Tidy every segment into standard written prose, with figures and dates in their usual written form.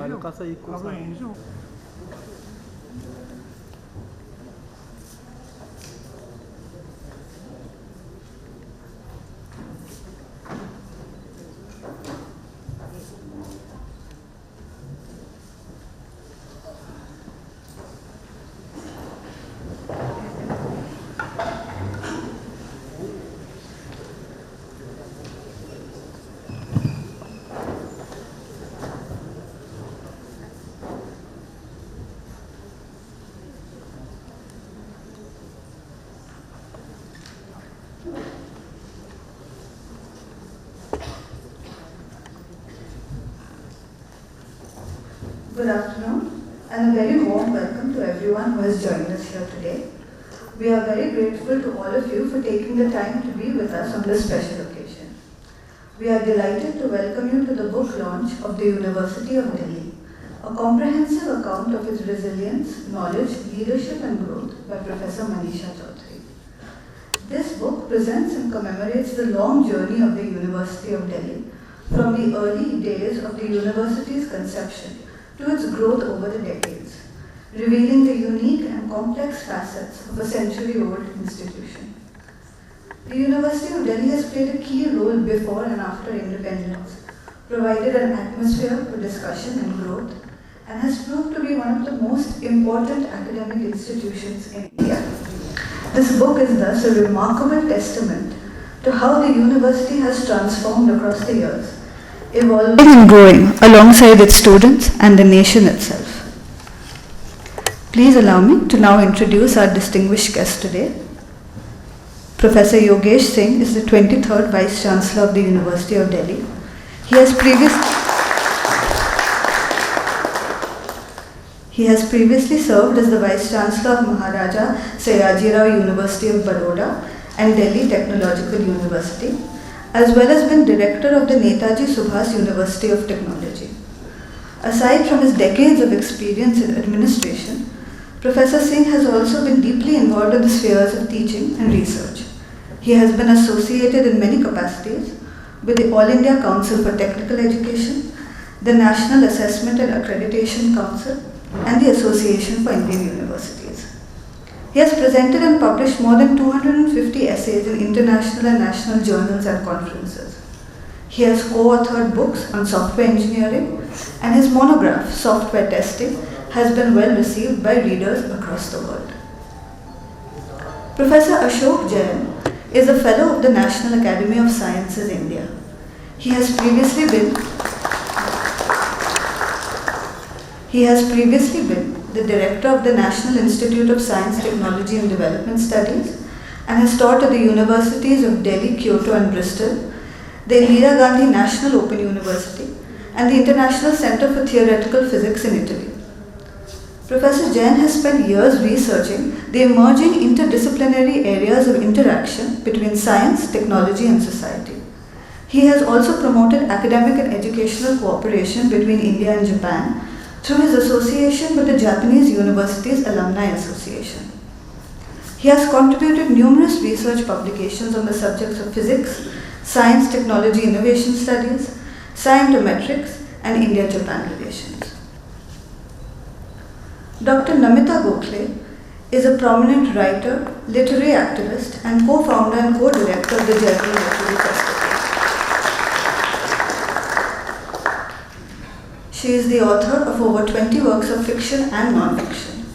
हल्का सा इको सा है। Good afternoon and a very warm welcome to everyone who has joined us here today. We are very grateful to all of you for taking the time to be with us on this special occasion. We are delighted to welcome you to the book launch of the University of Delhi, a comprehensive account of its resilience, knowledge, leadership and growth by Professor Manisha Choudhary. This book presents and commemorates the long journey of the University of Delhi from the early days of the university's conception to its growth over the decades, revealing the unique and complex facets of a century-old institution. The University of Delhi has played a key role before and after independence, provided an atmosphere for discussion and growth, and has proved to be one of the most important academic institutions in India. This book is thus a remarkable testament to how the university has transformed across the years, evolving and growing alongside its students and the nation itself. Please allow me to now introduce our distinguished guest today. Professor Yogesh Singh is the 23rd Vice Chancellor of the University of Delhi. He has previously served as the Vice Chancellor of Maharaja Sayajirao University of Baroda and Delhi Technological University, as well as been director of the Netaji Subhas University of Technology. Aside from his decades of experience in administration, Professor Singh has also been deeply involved in the spheres of teaching and research. He has been associated in many capacities with the All India Council for Technical Education, the National Assessment and Accreditation Council, and the Association for Indian Universities. He has presented and published more than 250 essays in international and national journals and conferences. He has co-authored books on software engineering, and his monograph, Software Testing, has been well received by readers across the world. Professor Ashok Jain is a fellow of the National Academy of Sciences, India. He has previously been the director of the National Institute of Science, Technology and Development Studies and has taught at the universities of Delhi, Kyoto and Bristol, the Indira Gandhi National Open University and the International Center for Theoretical Physics in Italy. Professor Jain has spent years researching the emerging interdisciplinary areas of interaction between science, technology and society. He has also promoted academic and educational cooperation between India and Japan through his association with the Japanese Universities Alumni Association. He has contributed numerous research publications on the subjects of physics, science, technology, innovation studies, scientometrics, and India-Japan relations. Dr. Namita Gokhale is a prominent writer, literary activist, and co-founder and co-director of the Jain Literary Festival. She is the author of over 20 works of fiction and non-fiction.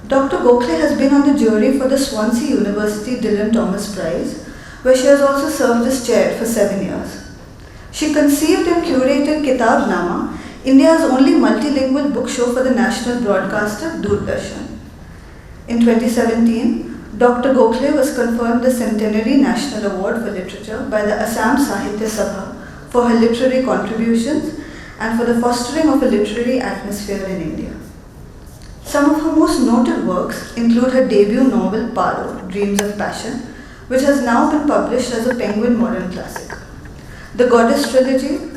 Dr. Gokhale has been on the jury for the Swansea University Dylan Thomas Prize, where she has also served as chair for 7 years. She conceived and curated Kitab Nama, India's only multilingual book show for the national broadcaster Doordarshan. In 2017, Dr. Gokhale was conferred the Centenary National Award for Literature by the Assam Sahitya Sabha for her literary contributions and for the fostering of a literary atmosphere in India. Some of her most noted works include her debut novel Paro, Dreams of Passion, which has now been published as a Penguin Modern Classic, the Goddess Trilogy,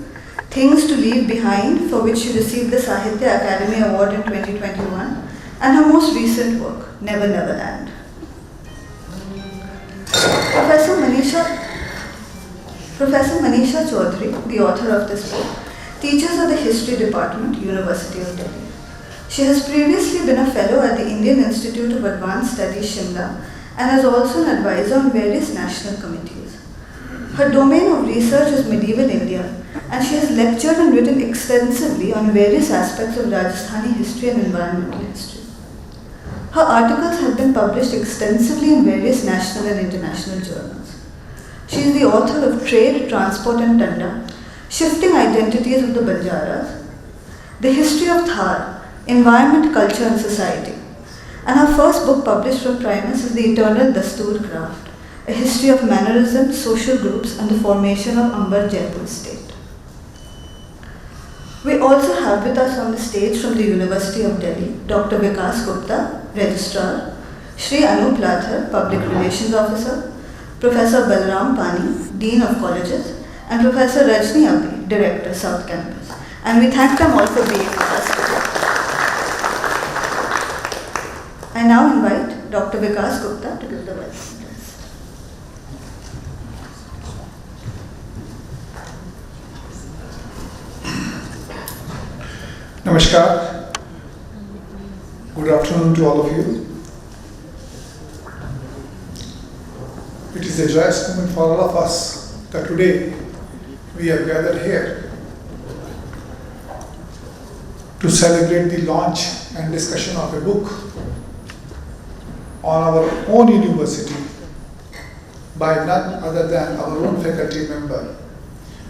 Things to Leave Behind, for which she received the Sahitya Academy Award in 2021, and her most recent work, Never Never Land. Professor Manisha Choudhary, the author of this book, teaches at the History Department, University of Delhi. She has previously been a fellow at the Indian Institute of Advanced Studies, Shimla, and is also an advisor on various national committees. Her domain of research is medieval India, and she has lectured and written extensively on various aspects of Rajasthani history and environmental history. Her articles have been published extensively in various national and international journals. She is the author of Trade, Transport and Tanda, Shifting Identities of the Banjaras, The History of Thar, Environment, Culture and Society, and her first book published from Primus is The Eternal Dastur Craft, A History of Mannerism, Social Groups and the Formation of Amber Jaipur State. We also have with us on the stage from the University of Delhi, Dr. Vikas Gupta, Registrar, Shri Anup Lathar, Public Relations Officer, Professor Balram Pani, Dean of Colleges, and Professor Rajni Abhi, Director, South Campus. And we thank them all for being with us today. I now invite Dr. Vikas Gupta to give the welcome address. Namaskar. Good afternoon to all of you. It is a joyous moment for all of us that today we have gathered here to celebrate the launch and discussion of a book on our own university by none other than our own faculty member,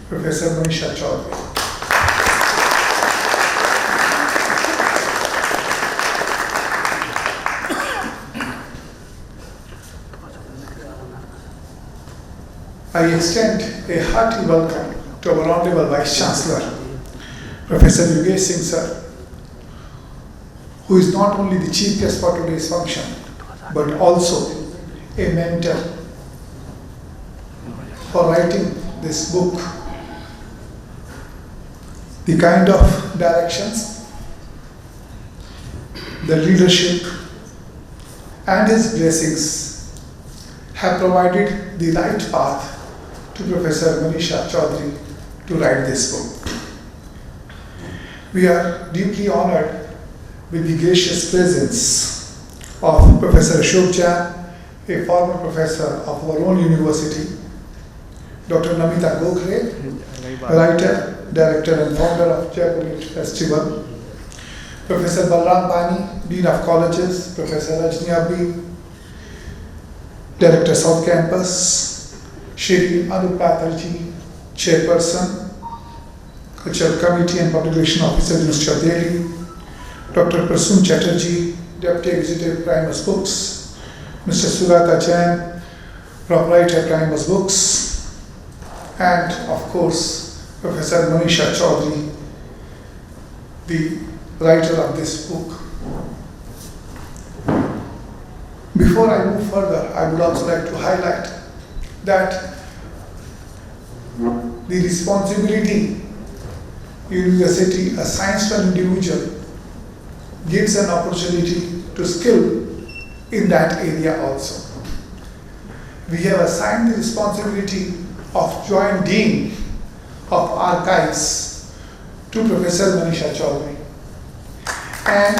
Professor Manisha Choudhary. I extend a hearty welcome to our Honorable Vice Chancellor, Professor Yogesh Singh sir, who is not only the chief guest for today's function, but also a mentor for writing this book. The kind of directions, the leadership, and his blessings have provided the right path to Professor Manisha Choudhary to write this book. We are deeply honored with the gracious presence of Professor Ashok Jain, a former professor of our own university, Dr. Namita Gokhale, writer, director and founder of Jaipur Lit Festival, Professor Balram Pani, Dean of Colleges, Professor Rajni Abhi, Director South Campus, Shri Anup Latharji, Chairperson, Culture Committee and Public Relations Officer, University of Delhi, Dr. Prasun Chatterjee, Deputy Executive Primus Books, Mr. Sugata Jain, Proprietor Primus Books, and of course, Professor Manisha Choudhary, the writer of this book. Before I move further, I would also like to highlight that the responsibility university assigns to an individual gives an opportunity to skill in that area also. We have assigned the responsibility of Joint Dean of Archives to Professor Manisha Choudhary. And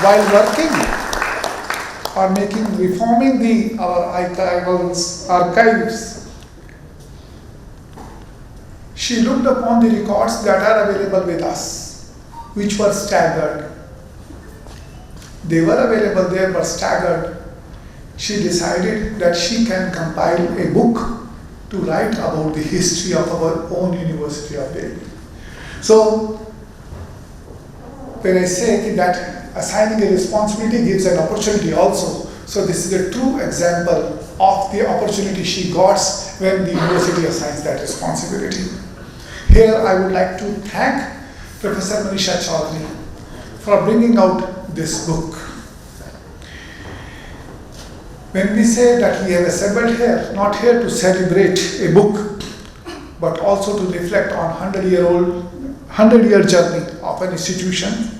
while working or reforming our archives, she looked upon the records that are available with us, which were staggered. They were available there but staggered. She decided that she can compile a book to write about the history of our own University of Delhi. So, when I say that assigning a responsibility gives an opportunity also, so this is a true example of the opportunity she got when the university assigns that responsibility. Here I would like to thank Professor Manisha Choudhary for bringing out this book. When we say that we have assembled here, not here to celebrate a book, but also to reflect on 100-year journey of an institution,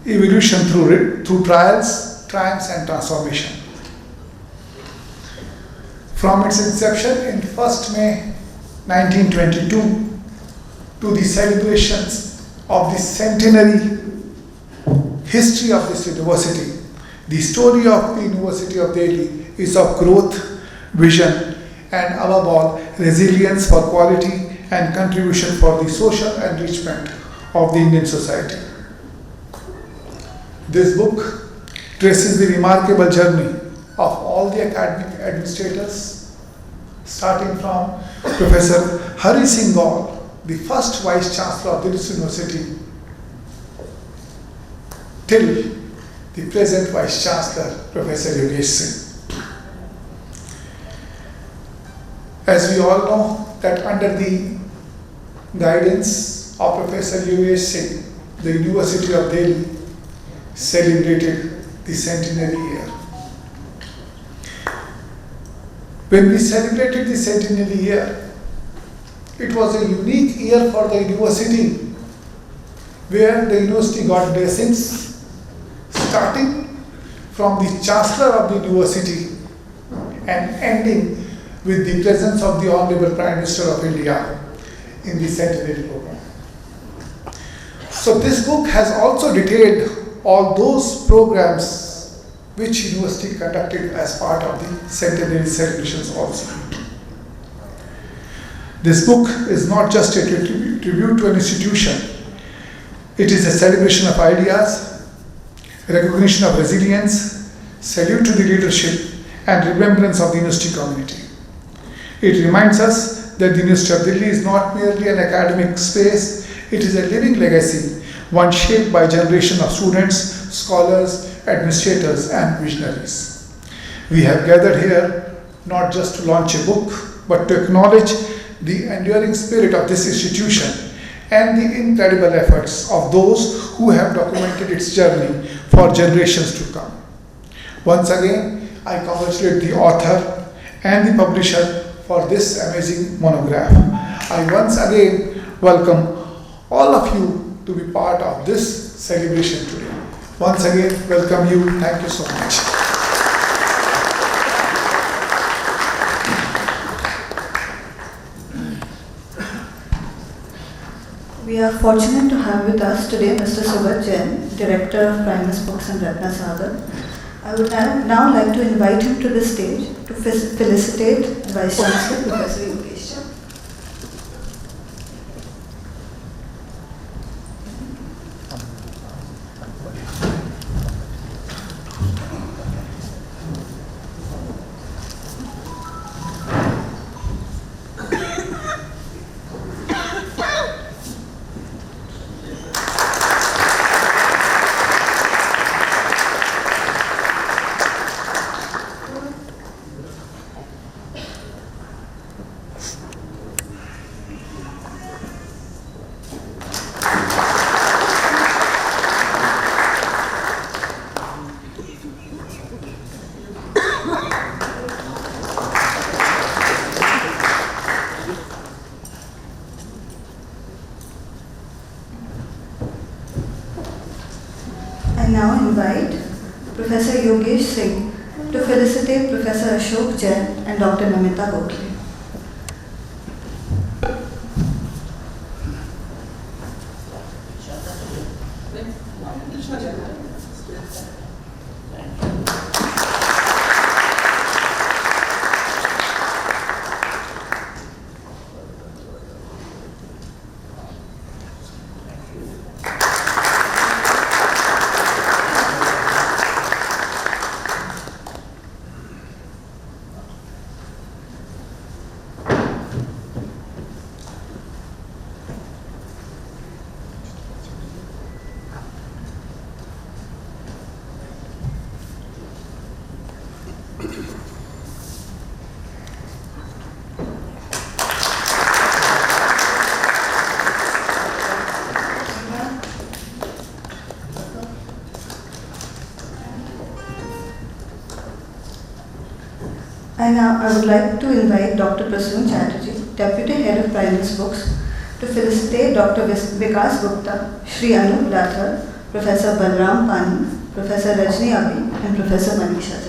evolution through trials, triumphs and transformation. From its inception in 1st May 1922, to the celebrations of the centenary history of this university. The story of the University of Delhi is of growth, vision, and above all, resilience for quality and contribution for the social enrichment of the Indian society. This book traces the remarkable journey of all the academic administrators, starting from Professor Hari Singh, the first Vice Chancellor of this university, till the present Vice Chancellor, Professor Yogesh Singh. As we all know, that under the guidance of Professor Yogesh Singh, the University of Delhi celebrated the centenary year. When we celebrated the centenary year, it was a unique year for the university, where the university got blessings, starting from the Chancellor of the university and ending with the presence of the Honorable Prime Minister of India in the centenary program. So this book has also detailed all those programs which university conducted as part of the centenary celebrations also. This book is not just a tribute to an institution, it is a celebration of ideas, recognition of resilience, salute to the leadership, and remembrance of the university community. It reminds us that the University of Delhi is not merely an academic space, it is a living legacy, one shaped by a generation of students, scholars, administrators, and visionaries. We have gathered here not just to launch a book, but to acknowledge the enduring spirit of this institution and the incredible efforts of those who have documented its journey for generations to come. Once again, I congratulate the author and the publisher for this amazing monograph. I once again welcome all of you to be part of this celebration today. Once again, welcome you. Thank you so much. We are fortunate to have with us today Mr. Jain, Director of Primus Books and Ratna Sagar. I would now like to invite him to the stage to felicitate Vice Chancellor Professor Yogesh. I now invite Professor Yogesh Singh to felicitate Professor Ashok Jain and Dr. Namita Gokhale. I would like to invite Dr. Prasoon Chatterjee, Deputy Head of Primus Books, to felicitate Dr. Vikas Gupta, Shri Anup Lathar, Professor Balram Pani, Professor Rajni Abi, and Professor Manisha.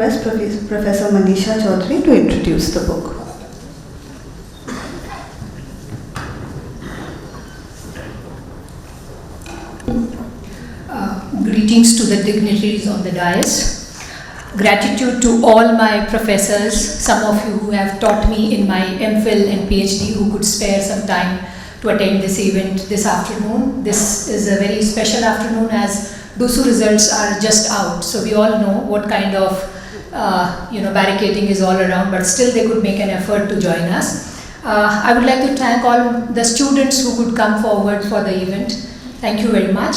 request Professor Manisha Choudhary to introduce the book. Greetings to the dignitaries on the dais. Gratitude to all my professors, some of you who have taught me in my MPhil and PhD who could spare some time to attend this event this afternoon. This is a very special afternoon as DUSU results are just out. So we all know what kind of barricading is all around, but still they could make an effort to join us. I would like to thank all the students who could come forward for the event. Thank you very much.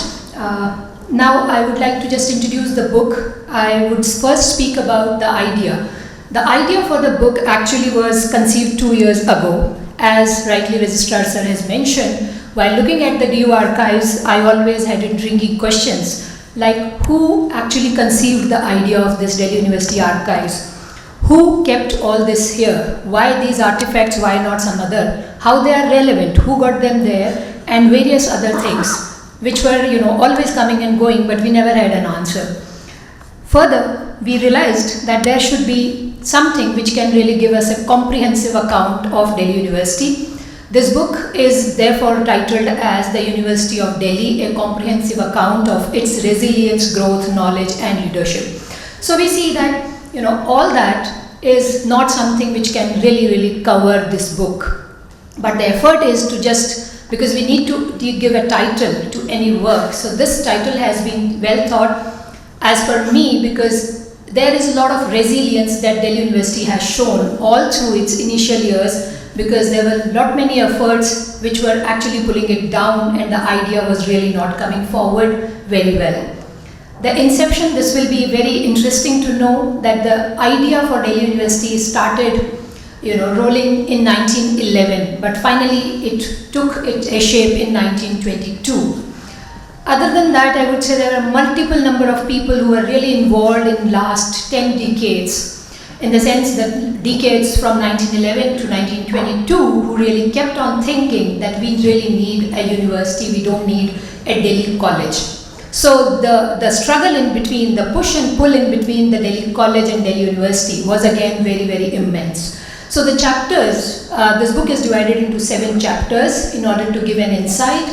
Now I would like to just introduce the book. I would first speak about the idea. The idea for the book actually was conceived 2 years ago. As rightly Registrar Sir has mentioned, while looking at the DU archives, I always had intriguing questions like who actually conceived the idea of this Delhi University archives? Who kept all this here? Why these artifacts? Why not some other? How they are relevant? Who got them there? And various other things which were always coming and going, but we never had an answer. Further, we realized that there should be something which can really give us a comprehensive account of Delhi University. This book is therefore titled as The University of Delhi, a comprehensive account of its resilience, growth, knowledge and leadership. So we see that all that is not something which can really cover this book. But the effort is to because we need to give a title to any work. So this title has been well thought as per me, because there is a lot of resilience that Delhi University has shown all through its initial years, because there were not many efforts which were actually pulling it down and the idea was really not coming forward very well. The inception, this will be very interesting to know that the idea for Delhi University started rolling in 1911, but finally it took a shape in 1922. Other than that, I would say there are multiple number of people who are really involved in last 10 decades, in the sense that decades from 1911 to 1922, who really kept on thinking that we really need a university, we don't need a Delhi college. So the struggle in between, the push and pull in between the Delhi college and Delhi University was again very immense. So the chapters, this book is divided into 7 chapters in order to give an insight,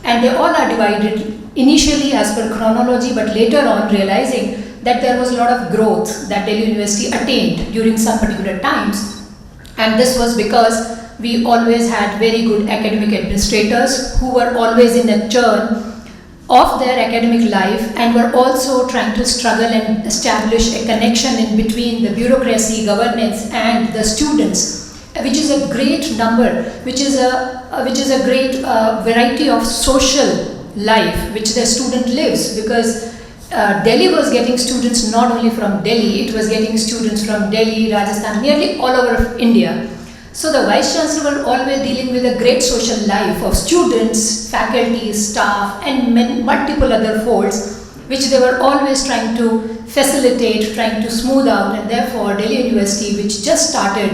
and they all are divided initially as per chronology, but later on realizing that there was a lot of growth that Delhi University attained during some particular times, and this was because we always had very good academic administrators who were always in a churn of their academic life and were also trying to struggle and establish a connection in between the bureaucracy, governance and the students, which is a great number, which is a great variety of social life which the student lives, because Delhi was getting students not only from Delhi, it was getting students from Delhi, Rajasthan, nearly all over India. So the Vice Chancellor was always dealing with a great social life of students, faculty, staff and multiple other folds, which they were always trying to facilitate, trying to smooth out, and therefore Delhi University, which just started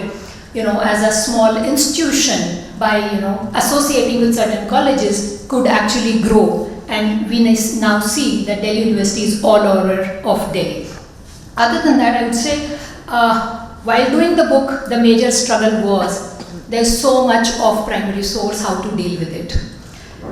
as a small institution by associating with certain colleges, could actually grow, and we now see that Delhi University is all over of Delhi. Other than that, I would say while doing the book, the major struggle was there's so much of primary source, how to deal with it.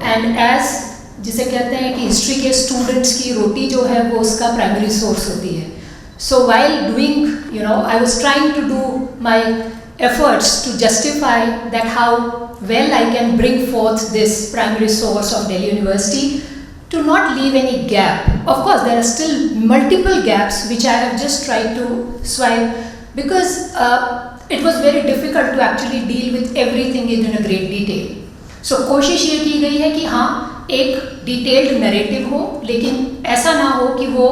And as जिसे कहते हैं कि history के students की रोटी जो है वो उसका प्राइमरी सोर्स होती है. So while doing, I was trying to do my efforts to justify that how well I can bring forth this primary source of Delhi University, to not leave any gap. Of course, there are still multiple gaps which I have just tried to swipe, because it was very difficult to actually deal with everything in a great detail. So कोशिश ये की गई है कि हाँ एक detailed narrative हो, लेकिन ऐसा ना हो कि वो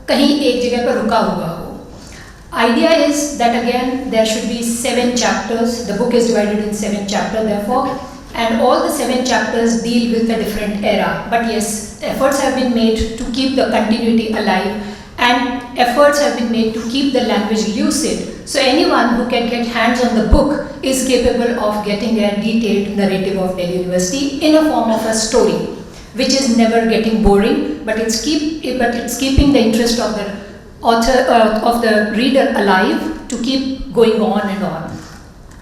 कहीं एक जगह पर रुका हुआ हो. Idea is that again there should be 7 chapters. The book is divided in 7 chapters therefore, and all the 7 chapters deal with a different era. But yes, efforts have been made to keep the continuity alive, and efforts have been made to keep the language lucid. So anyone who can get hands on the book is capable of getting a detailed narrative of Delhi University in a form of a story, which is never getting boring, but it's keeping the interest of the of the reader alive to keep going on and on.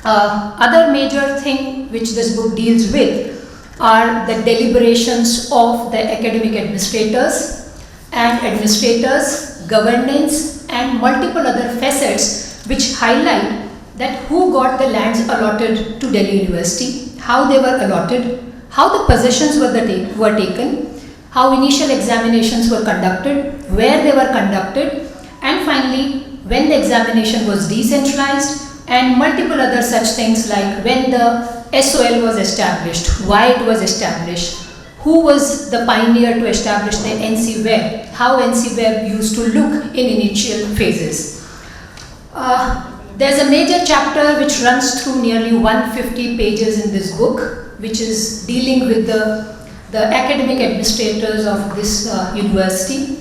Other major thing which this book deals with are the deliberations of the academic administrators, governance, and multiple other facets which highlight that who got the lands allotted to Delhi University, how they were allotted, how the possessions were taken, how initial examinations were conducted, where they were conducted, and finally when the examination was decentralized, and multiple other such things like when the SOL was established, why it was established, who was the pioneer to establish the NC Web, how NC Web used to look in initial phases. There's a major chapter which runs through nearly 150 pages in this book, which is dealing with the academic administrators of this university.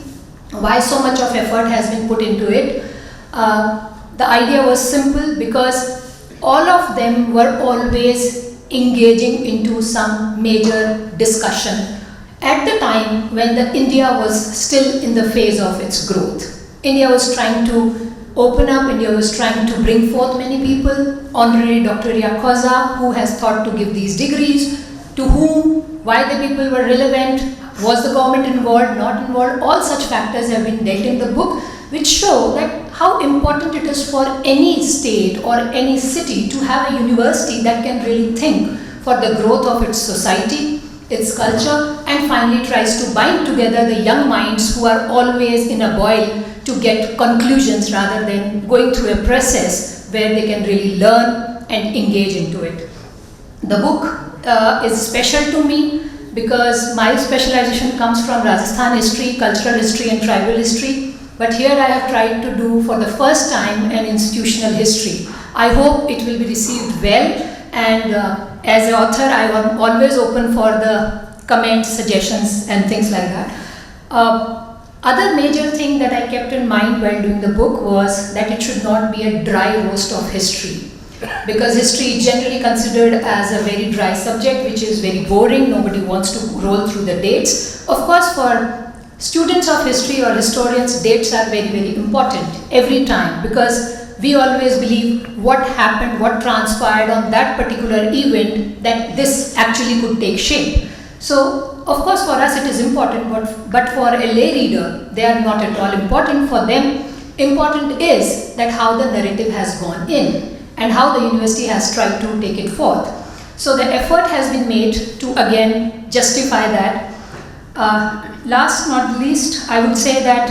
Why so much of effort has been put into it? The idea was simple because all of them were always engaging into some major discussion at the time when India was still in the phase of its growth. India was trying to open up, India was trying to bring forth many people. Honorary Dr. Yakoza, who has thought to give these degrees, to whom, why the people were relevant, was the government involved, not involved, all such factors have been dealt in the book, which show that how important it is for any state or any city to have a university that can really think for the growth of its society, its culture, and finally tries to bind together the young minds who are always in a boil to get conclusions rather than going through a process where they can really learn and engage into it. The book is special to me because my specialization comes from Rajasthan history, cultural history and tribal history, but here I have tried to do for the first time an institutional history. I hope it will be received well, and as an author I am always open for the comments, suggestions and things like that. Other major thing that I kept in mind while doing the book was that it should not be a dry roast of history, because history is generally considered as a very dry subject which is very boring. Nobody wants to roll through the dates. Of course, for students of history or historians, dates are very, very important every time, because we always believe what happened, what transpired on that particular event, that this actually could take shape. So, of course, for us it is important, but for a lay reader, they are not at all important. For them, important is that how the narrative has gone in and how the university has tried to take it forth. So the effort has been made to again justify that. Last not least, I would say that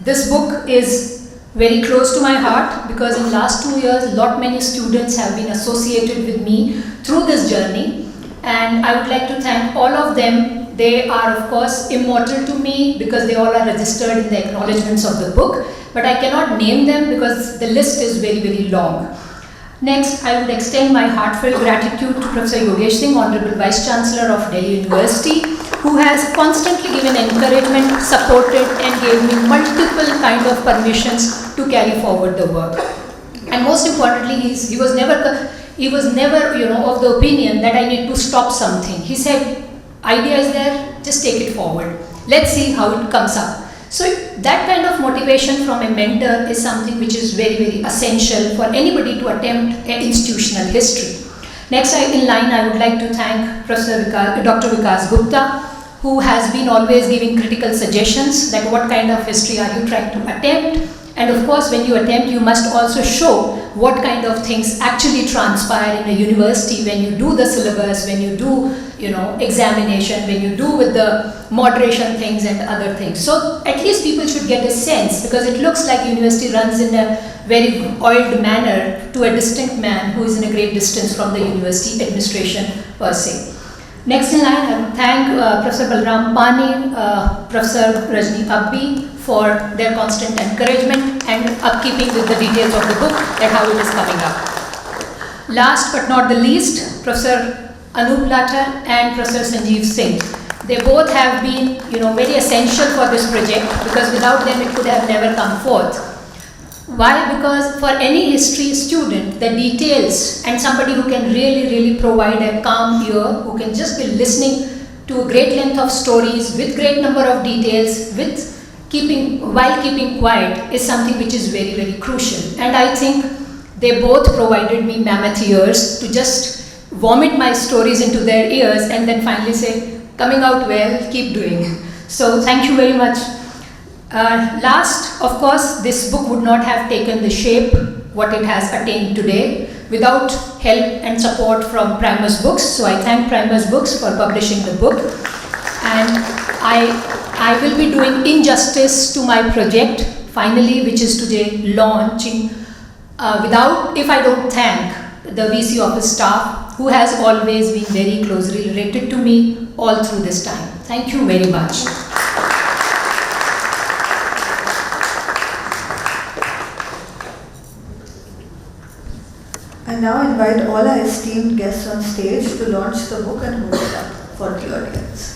this book is very close to my heart because in last 2 years, many students have been associated with me through this journey, and I would like to thank all of them. They are of course immortal to me because they all are registered in the acknowledgements of the book, but I cannot name them because the list is very, very long. Next, I would extend my heartfelt gratitude to Professor Yogesh Singh, Honorable Vice Chancellor of Delhi University, who has constantly given encouragement, supported and gave me multiple kind of permissions to carry forward the work. And most importantly, he was never of the opinion that I need to stop something. He said, idea is there, just take it forward. Let's see how it comes up. So that kind of motivation from a mentor is something which is very, very essential for anybody to attempt an institutional history. Next in line, I would like to thank Dr. Vikas Gupta, who has been always giving critical suggestions that what kind of history are you trying to attempt. And of course, when you attempt, you must also show what kind of things actually transpire in a university when you do the syllabus, when you do, examination, when you do with the moderation things and other things. So at least people should get a sense, because it looks like university runs in a very oiled manner to a distant man who is in a great distance from the university administration per se. Next in line, I would thank Professor Balram Pani, Professor Rajni Abbi for their constant encouragement and upkeeping with the details of the book and how it is coming up. Last but not the least, Professor Anup Lathar and Professor Sanjeev Singh. They both have been, very essential for this project, because without them it could have never come forth. Why? Because for any history student, the details and somebody who can really provide a calm ear, who can just be listening to a great length of stories with great number of details, with while keeping quiet is something which is very, very crucial. And I think they both provided me mammoth ears to just vomit my stories into their ears and then finally say, coming out well, keep doing. So thank you very much. Last, of course, this book would not have taken the shape what it has attained today without help and support from Primus Books. So I thank Primus Books for publishing the book. And I will be doing injustice to my project, finally, which is today launching, if I don't thank the VC office staff, who has always been very closely related to me all through this time. Thank you very much. I now invite all our esteemed guests on stage to launch the book and hold it up for the audience.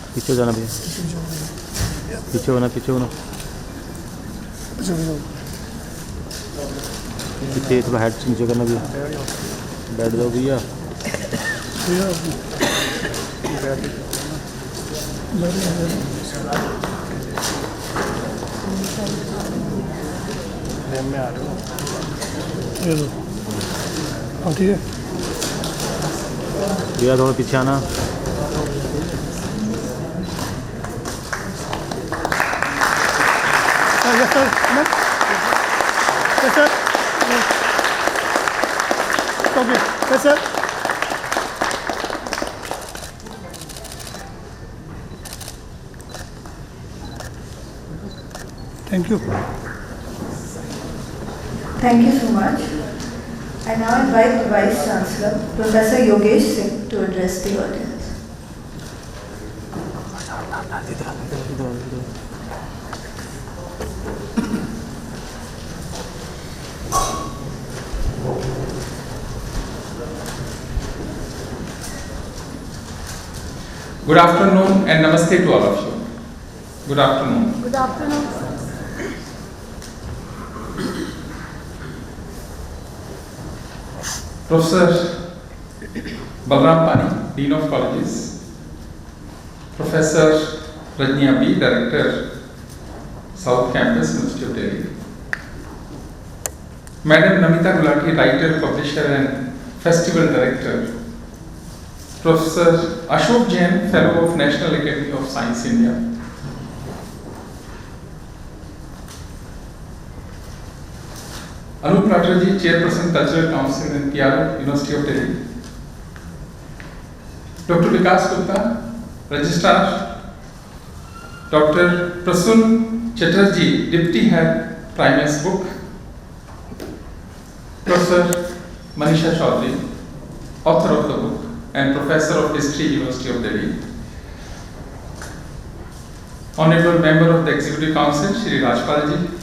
पीछे जाना भैया, पीछे होना पीछे थोड़ा head नीचे करना भैया, बैठ जाओ भैया। ठीक है भैया, थोड़ा पीछे आना। Yes, sir. Yes, sir. Okay. Yes, sir. Thank you. Thank you so much. I now invite the Vice Chancellor, Professor Yogesh Singh, to address the audience. Good afternoon and namaste to all of you. Good afternoon. Good afternoon. Professor Balram Pani, Dean of Colleges, Professor Rajni B, Director, South Campus, University of Delhi, Madam Namita Gulati, Writer, Publisher and Festival Director, Professor Ashok Jain, Fellow of National Academy of Science, India, Anup Rathorji, Chairperson, Cultural Council in PRO, University of Delhi, Dr. Vikas Gupta, Registrar, Dr. Prasun Chatterjee, Deputy Head, Primus Book, Professor Manisha Choudhary, author of the book and Professor of History, University of Delhi, Honorable Member of the Executive Council, Shri Rajpalji,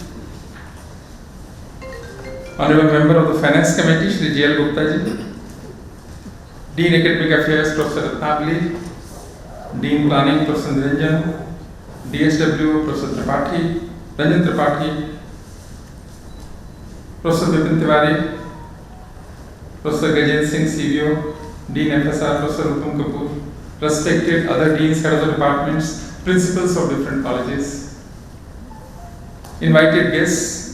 Honorable Member of the Finance Committee, Shri J.L. Gupta ji, Dean Academic Affairs, Professor Ratnabli, Dean Planning, Professor Niranjan, DSW, Professor Tripathi, Ranjan Tripathi, Professor Vipin Tiwari, Professor Jain Singh, CBO, Dean FSR, Professor Uttam Kapoor, respected other deans, heads of departments, principals of different colleges, invited guests,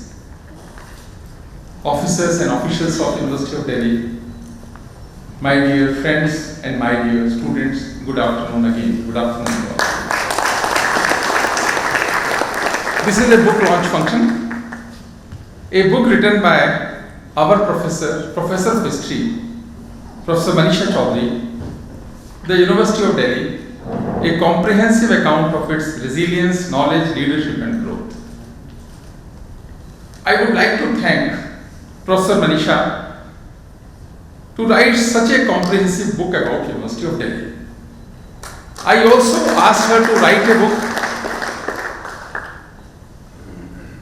officers and officials of University of Delhi, my dear friends and my dear students, good afternoon again. Good afternoon to all. This is a book launch function. A book written by our Professor of History, Professor Manisha Choudhary, the University of Delhi, a comprehensive account of its resilience, knowledge, leadership and growth. I would like to thank Professor Manisha to write such a comprehensive book about University of Delhi. I also asked her to write a book.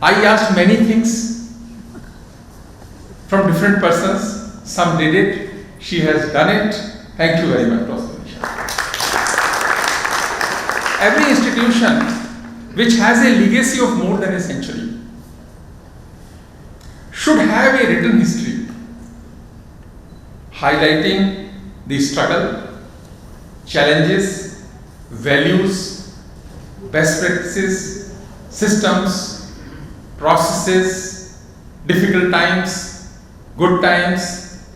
I asked many things from different persons. Some did it. She has done it. Thank you very much, Professor Manisha. Every institution which has a legacy of more than a century should have a written history highlighting the struggle, challenges values, best practices, systems, processes, difficult times, good times.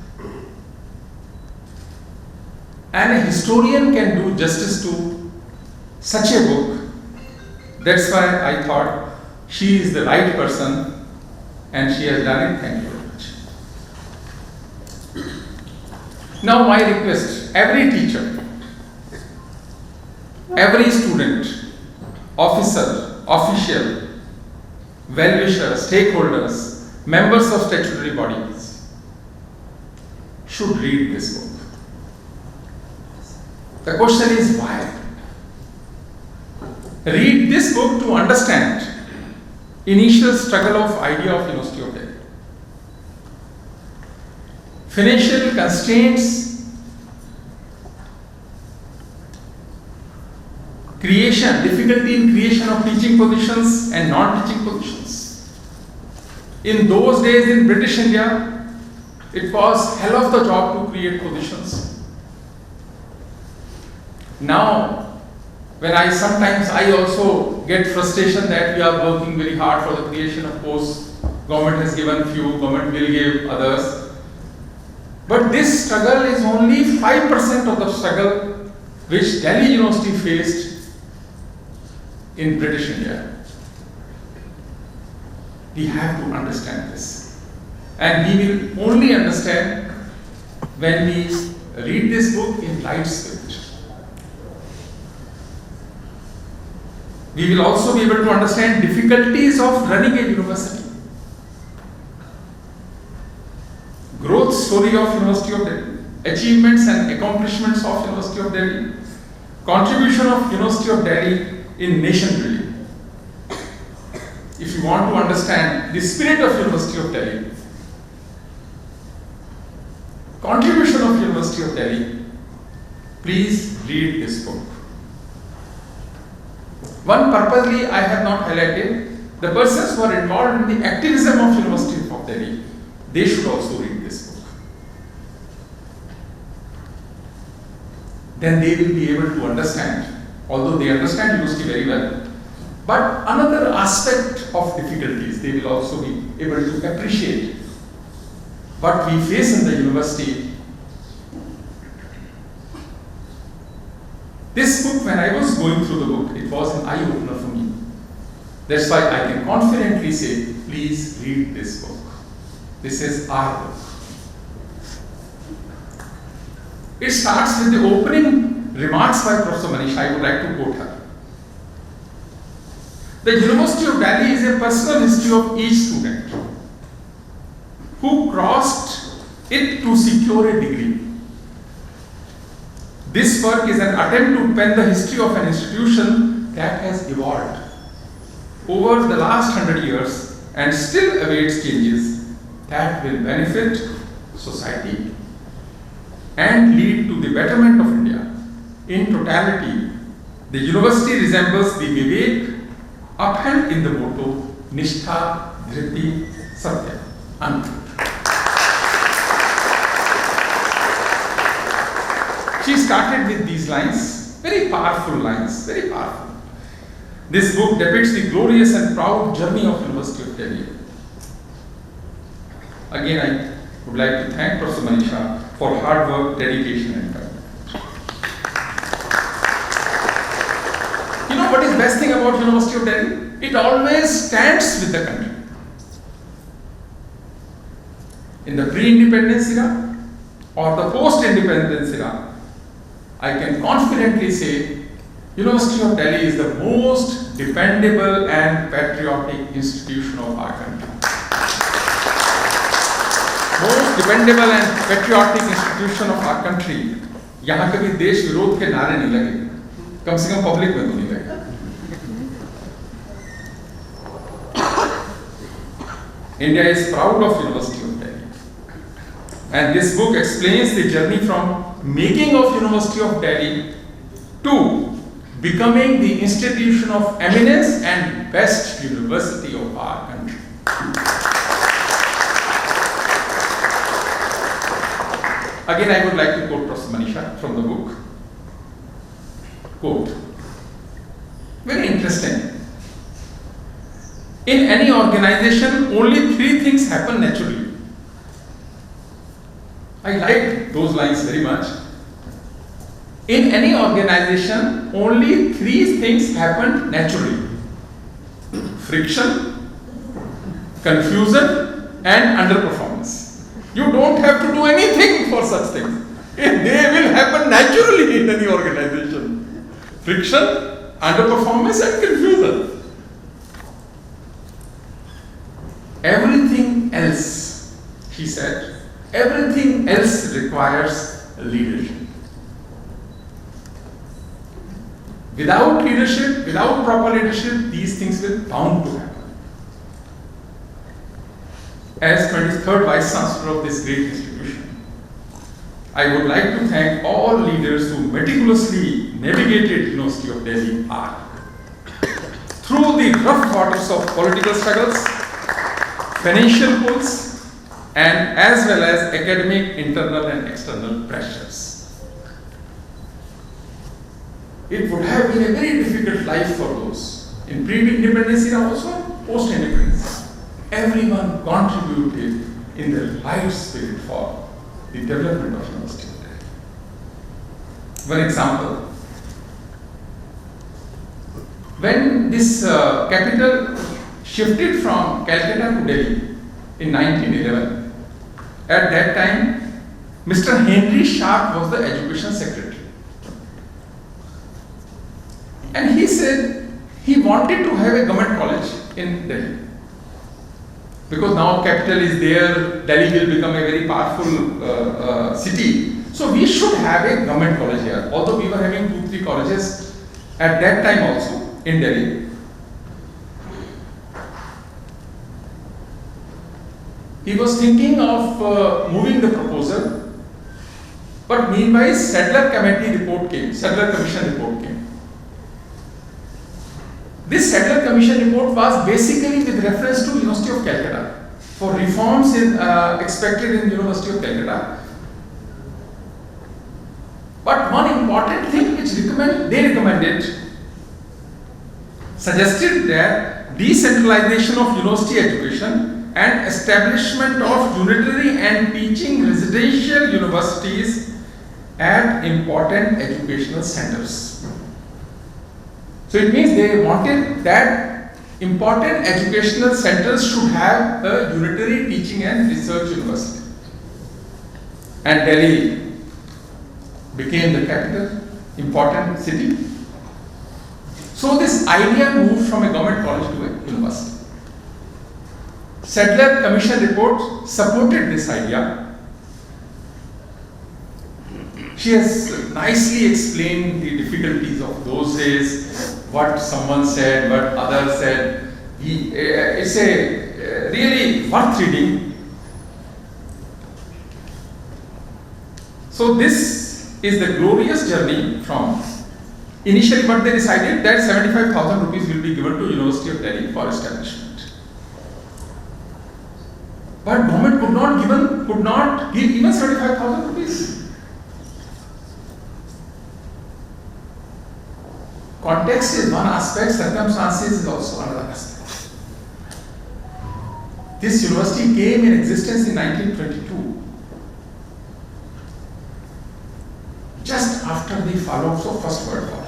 And a historian can do justice to such a book. That's why I thought she is the right person and she has done it. Thank you very much. Now my request, every teacher, every student, officer, official, well-wisher, stakeholders, members of statutory bodies should read this book. The question is why? Read this book to understand initial struggle of idea of University of Delhi. Financial constraints, difficulty in creation of teaching positions and non-teaching positions. In those days in British India, it was hell of the job to create positions. Now, when sometimes I also get frustration that we are working very hard for the creation of posts. Government has given few, government will give others. But this struggle is only 5% of the struggle which Delhi University faced in British India. We have to understand this. And we will only understand when we read this book in light spirit. We will also be able to understand difficulties of running a university. Growth story of University of Delhi, achievements and accomplishments of University of Delhi, contribution of University of Delhi in nation building. If you want to understand the spirit of University of Delhi, contribution of University of Delhi, please read this book. One purposely I have not highlighted, the persons who are involved in the activism of University of Delhi, they should also read this book. Then they will be able to understand, although they understand university very well, but another aspect of difficulties, they will also be able to appreciate what we face in the university. This book, when I was going through the book, it was an eye-opener for me. That's why I can confidently say, please read this book. This is our book. It starts with the opening remarks by Professor Manisha. I would like to quote her. The University of Delhi is a personal history of each student who crossed it to secure a degree. This work is an attempt to pen the history of an institution that has evolved over the last 100 years and still awaits changes that will benefit society and lead to the betterment of India. In totality, the university resembles the Vivek upheld in the motto Nishtha Dhriti Satya. She started with these lines, very powerful lines, very powerful. This book depicts the glorious and proud journey of University of Delhi. Again, I would like to thank Professor Manisha for hard work, dedication and commitment. You know what is best thing about University of Delhi? It always stands with the country. In the pre-independence era or the post-independence era, I can confidently say University of Delhi is the most dependable and patriotic institution of our country. Most dependable and patriotic institution of our country. यहाँ कभी देश विरोध के नारे नहीं लगे, कम से कम public में तो नहीं लगे. India is proud of University of Delhi. And this book explains the journey from making of University of Delhi to becoming the institution of eminence and best university of our country. Again, I would like to quote Professor Manisha from the book. Quote, interesting. In any organization, only 3 things happen naturally. I like those lines very much. In any organization, only 3 things happen naturally: friction, confusion, and underperformance. You don't have to do anything for such things. They will happen naturally in any organization. Friction, underperformance, and confusion. Everything else, he said, everything else requires leadership. Without leadership, without proper leadership, these things will bound to happen. As 23rd Vice Chancellor of this great institution, I would like to thank all leaders who meticulously navigated University of Delhi art through the rough waters of political struggles, financial pulls, and as well as academic, internal and external pressures. It would have been a very difficult life for those in pre-independence era, also post-independence. Everyone contributed in the right spirit for the development of University of Delhi. One example: when this capital shifted from Calcutta to Delhi in 1911, at that time, Mr. Henry Sharp was the education secretary. And he said he wanted to have a government college in Delhi. Because now capital is there, Delhi will become a very powerful city. So we should have a government college here. Although we were having 2-3 colleges at that time also in Delhi. He was thinking of moving the proposal, but meanwhile Sadler Commission report came. This Sadler Commission report was basically with reference to University of Calcutta for reforms expected in University of Calcutta. But one important thing which they recommended, suggested that decentralization of university education and establishment of unitary and teaching residential universities at important educational centers. So it means they wanted that important educational centers should have a unitary teaching and research university. And Delhi became the capital, important city. So this idea moved from a government college to a university. Sadler Commission report supported this idea. She has nicely explained the difficulties of those days, what someone said, what others said. It's a really worth reading. So this is the glorious journey from initially what they decided that 75,000 rupees will be given to University of Delhi for establishment. But government could not give even 75,000 rupees. Context is one aspect, circumstances is also another aspect. This university came in existence in 1922, just after the fallout of First World War.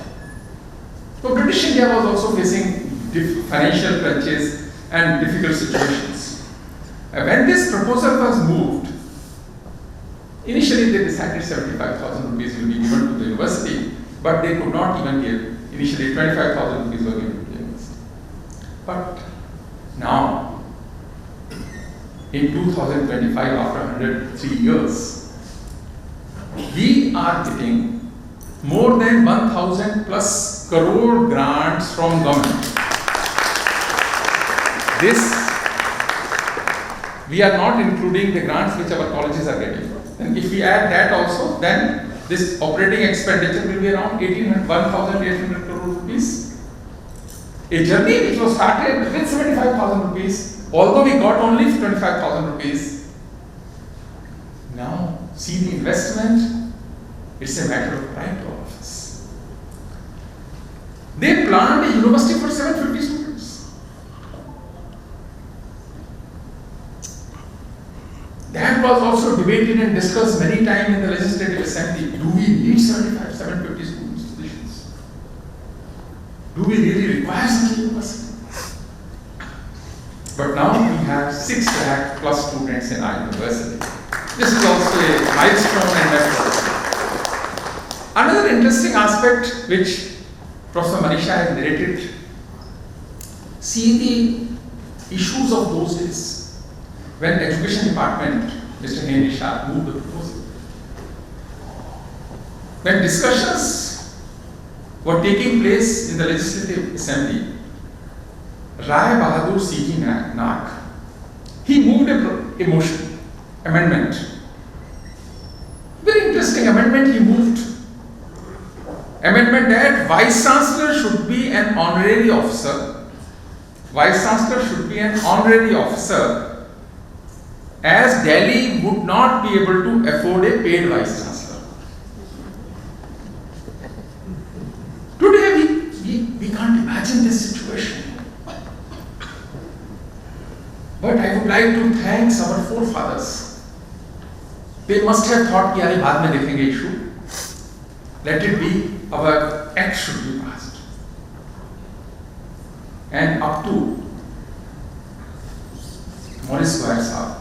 So British India was also facing financial crunches and difficult situations. When this proposal was moved, initially they decided 75,000 rupees will be given to the university, but they could not even give. Initially 25,000 rupees were given to the university. But now, in 2025, after 103 years, we are getting more than 1,000 plus crore grants from government. This, we are not including the grants which our colleges are getting. And if we add that also, then this operating expenditure will be around 1,800 crore rupees. A journey which was started with 75,000 rupees, although we got only 25,000 rupees. Now, see the investment, it's a matter of pride to all of us. They planned a university for 750 students. That was also debated and discussed many times in the Legislative Assembly. Do we need 750 students positions? Do we really require such a university? But now we have 6 lakh plus students in our university. This is also a milestone and record. Another interesting aspect which Professor Manisha has narrated, see the issues of those days when Education Department, Mr. Manisha, moved the proposal. When discussions were taking place in the Legislative Assembly, Rai Bahadur C.G. Nag, he moved a motion, amendment. Very interesting amendment he moved. Amendment that Vice Chancellor should be an honorary officer. Vice Chancellor should be an honorary officer, as Delhi would not be able to afford a paid Vice Chancellor. Today we can't imagine this situation. But I would like to thank our forefathers. They must have thought कि यार बाद में देखेंगे issue. Let it be, our act should be passed. And up to Maurice Square Sahab,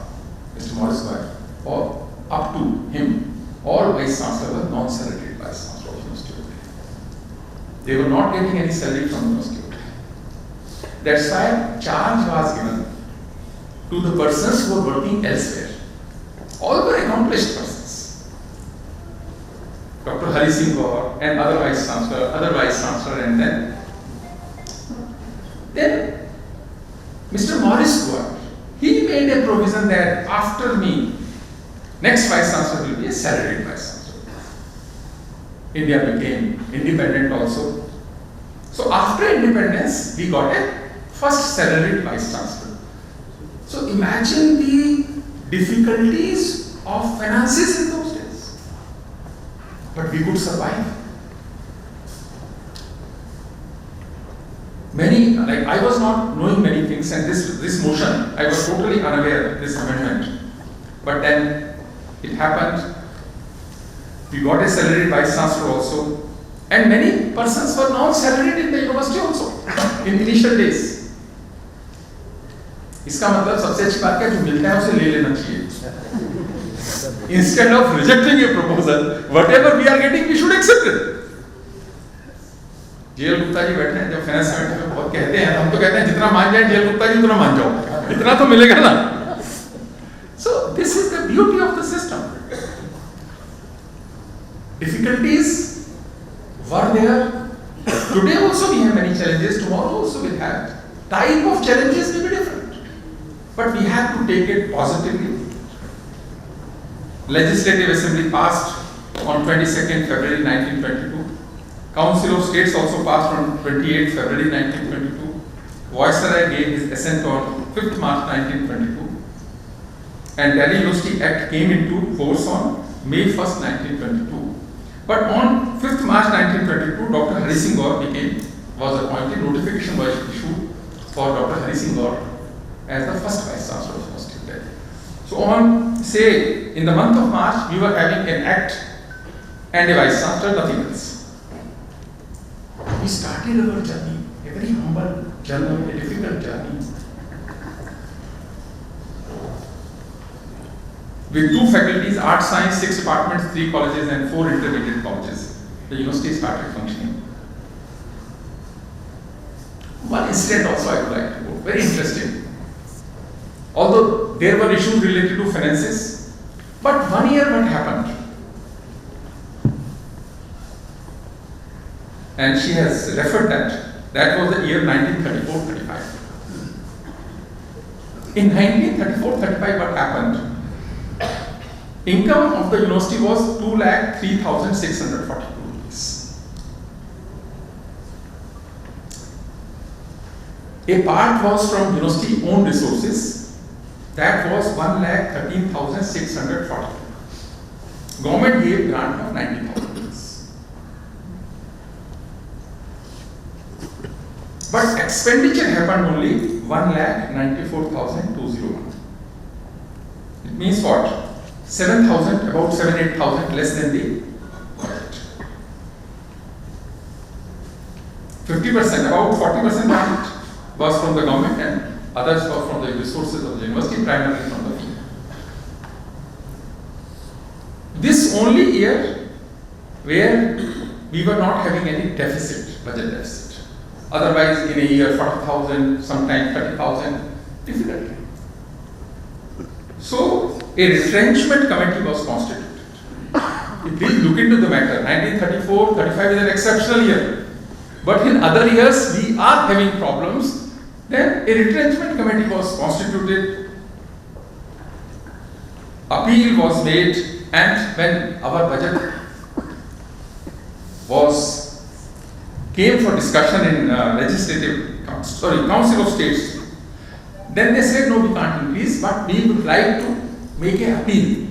Mr. Maurice Square, or up to him, all Vice Chancellors were non-salaried Vice Chancellors of University. They were not getting any salary from University. That's why charge was given to the persons who were working elsewhere. All were accomplished persons. Dr. Hari Singh and other Vice Chancellor, and then Mr. Maurice Square, he made a provision that after me, next Vice Chancellor will be a salaried Vice Chancellor. India became independent also. So after independence, we got a first salaried Vice Chancellor. So imagine the difficulties of finances in those days. But we could survive. Like I was not knowing many things, and this motion, I was totally unaware of this amendment. But then it happened. We got a salaried Vice Chancellor also, and many persons were non-salaried in the university also in initial days. इसका मतलब सबसे अच्छी बात क्या, जो मिलता है उसे ले लेना चाहिए. Instead of rejecting a proposal, whatever we are getting, we should accept it. जेल गुप्ता जी बैठे हैं, जब फाइनेंस कमेटी में बहुत कहते हैं, हम तो कहते हैं जितना मान जाए जेल गुप्ता जी उतना मान जाओ, इतना तो मिलेगा ना. So this is the beauty of the system. Difficulties were there. Today also we have many challenges. Tomorrow also we'll have. Type of challenges may be different. But we have to take it positively. Legislative Assembly passed on 22nd February 1922. Council of States also passed on 28th February 1922. Viceroy gave his assent on 5th March 1922. And Delhi University Act came into force on May 1st, 1922. But on 5th March 1922, Dr. Hari Singh was appointed. Notification was issued for Dr. Hari Singh as the first Vice Chancellor of University of Delhi. So on, say, in the month of March, we were having an act and a Vice Chancellor, nothing else. We started our journey, a very humble journey, a difficult journey. With 2 faculties, Art Science, 6 departments, 3 colleges and 4 intermediate colleges, the university started functioning. One incident also I would like to quote, very interesting. Although there were issues related to finances, but 1 year what happened? And she has referred that was the year 1934-35. In 1934-35 what happened? Income of the university was 2,03,642 rupees. A part was from university owned resources, that was 1,13,640. Government gave grant of 90,000 rupees. expenditure happened only 1,94,201. It means what? 7,000, about 7-8,000 less than the budget. 50%, about 40% budget was from the government and others were from the resources of the university, primarily from the fee. This only year where we were not having any deficit, budget deficit. Otherwise, in a year, 40,000, sometimes 30,000, difficulty. So, a retrenchment committee was constituted. Please look into the matter. 1934-35 is an exceptional year. But in other years, we are having problems. Then a retrenchment committee was constituted. Appeal was made, and when our budget came for discussion in Council of States, then they said no, we can't increase, but we would like to make an appeal.